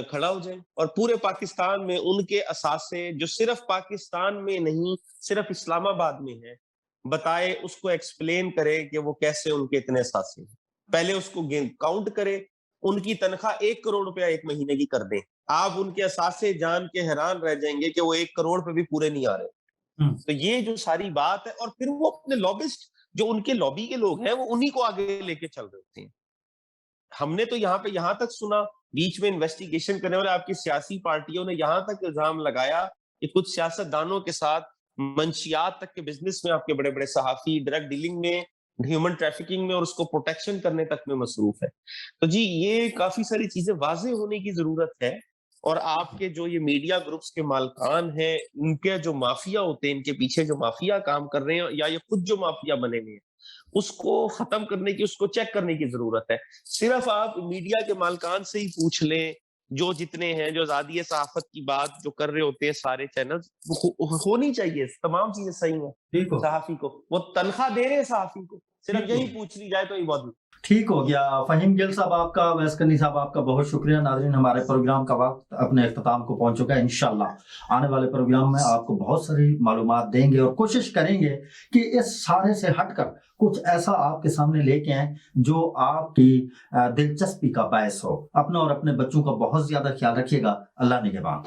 کھڑا ہو جائے اور پورے پاکستان میں ان کے اثاثے جو صرف پاکستان میں نہیں صرف اسلام آباد میں ہیں بتائے، اس کو ایکسپلین کرے کہ وہ کیسے ان کے اتنے اثاثے ہیں. پہلے اس کو کاؤنٹ کرے، ان کی تنخواہ 1 کروڑ روپیہ ایک مہینے کی کر دیں، آپ ان کے اثاثے جان کے حیران رہ جائیں گے کہ وہ 1 کروڑ پہ بھی پورے نہیں آ رہے. تو یہ جو ساری بات ہے، اور پھر وہ اپنے لابسٹ جو ان کے لابی کے لوگ ہیں، وہ انہی کو آگے لے کے چل رہے ہوتے ہیں. ہم نے تو یہاں تک سنا، بیچ میں انویسٹیگیشن کرنے والے آپ کی سیاسی پارٹیوں نے یہاں تک الزام لگایا کہ کچھ سیاست دانوں کے ساتھ منشیات تک کے بزنس میں آپ کے بڑے بڑے صحافی ڈرگ ڈیلنگ میں، ہیومن ٹریفکنگ میں اور اس کو پروٹیکشن کرنے تک میں مصروف ہے. تو جی یہ کافی ساری چیزیں واضح ہونے کی ضرورت ہے. اور آپ کے جو یہ میڈیا گروپس کے مالکان ہیں، ان کے جو مافیا ہوتے ہیں، ان کے پیچھے جو مافیا کام کر رہے ہیں یا یہ خود جو مافیا بنے ہوئے ہیں، اس کو ختم کرنے کی، اس کو چیک کرنے کی ضرورت ہے. صرف آپ میڈیا کے مالکان سے ہی پوچھ لیں، جو جتنے ہیں، جو آزادی صحافت کی بات جو کر رہے ہوتے ہیں سارے چینل، ہونی چاہیے تمام چیزیں صحیح ہیں. صحافی کو وہ تنخواہ دے رہے ہیں، صحافی کو صرف یہی پوچھ لی جائے تو یہ بہت ٹھیک ہو گیا. فہیم گل صاحب آپ کا، ویس کرنی صاحب آپ کا بہت شکریہ. ناظرین، ہمارے پروگرام کا وقت اپنے اختتام کو پہنچ چکا ہے. انشاءاللہ آنے والے پروگرام میں آپ کو بہت ساری معلومات دیں گے اور کوشش کریں گے کہ اس سارے سے ہٹ کر کچھ ایسا آپ کے سامنے لے کے آئیں جو آپ کی دلچسپی کا باعث ہو. اپنا اور اپنے بچوں کا بہت زیادہ خیال رکھیے گا. اللہ نگہبان.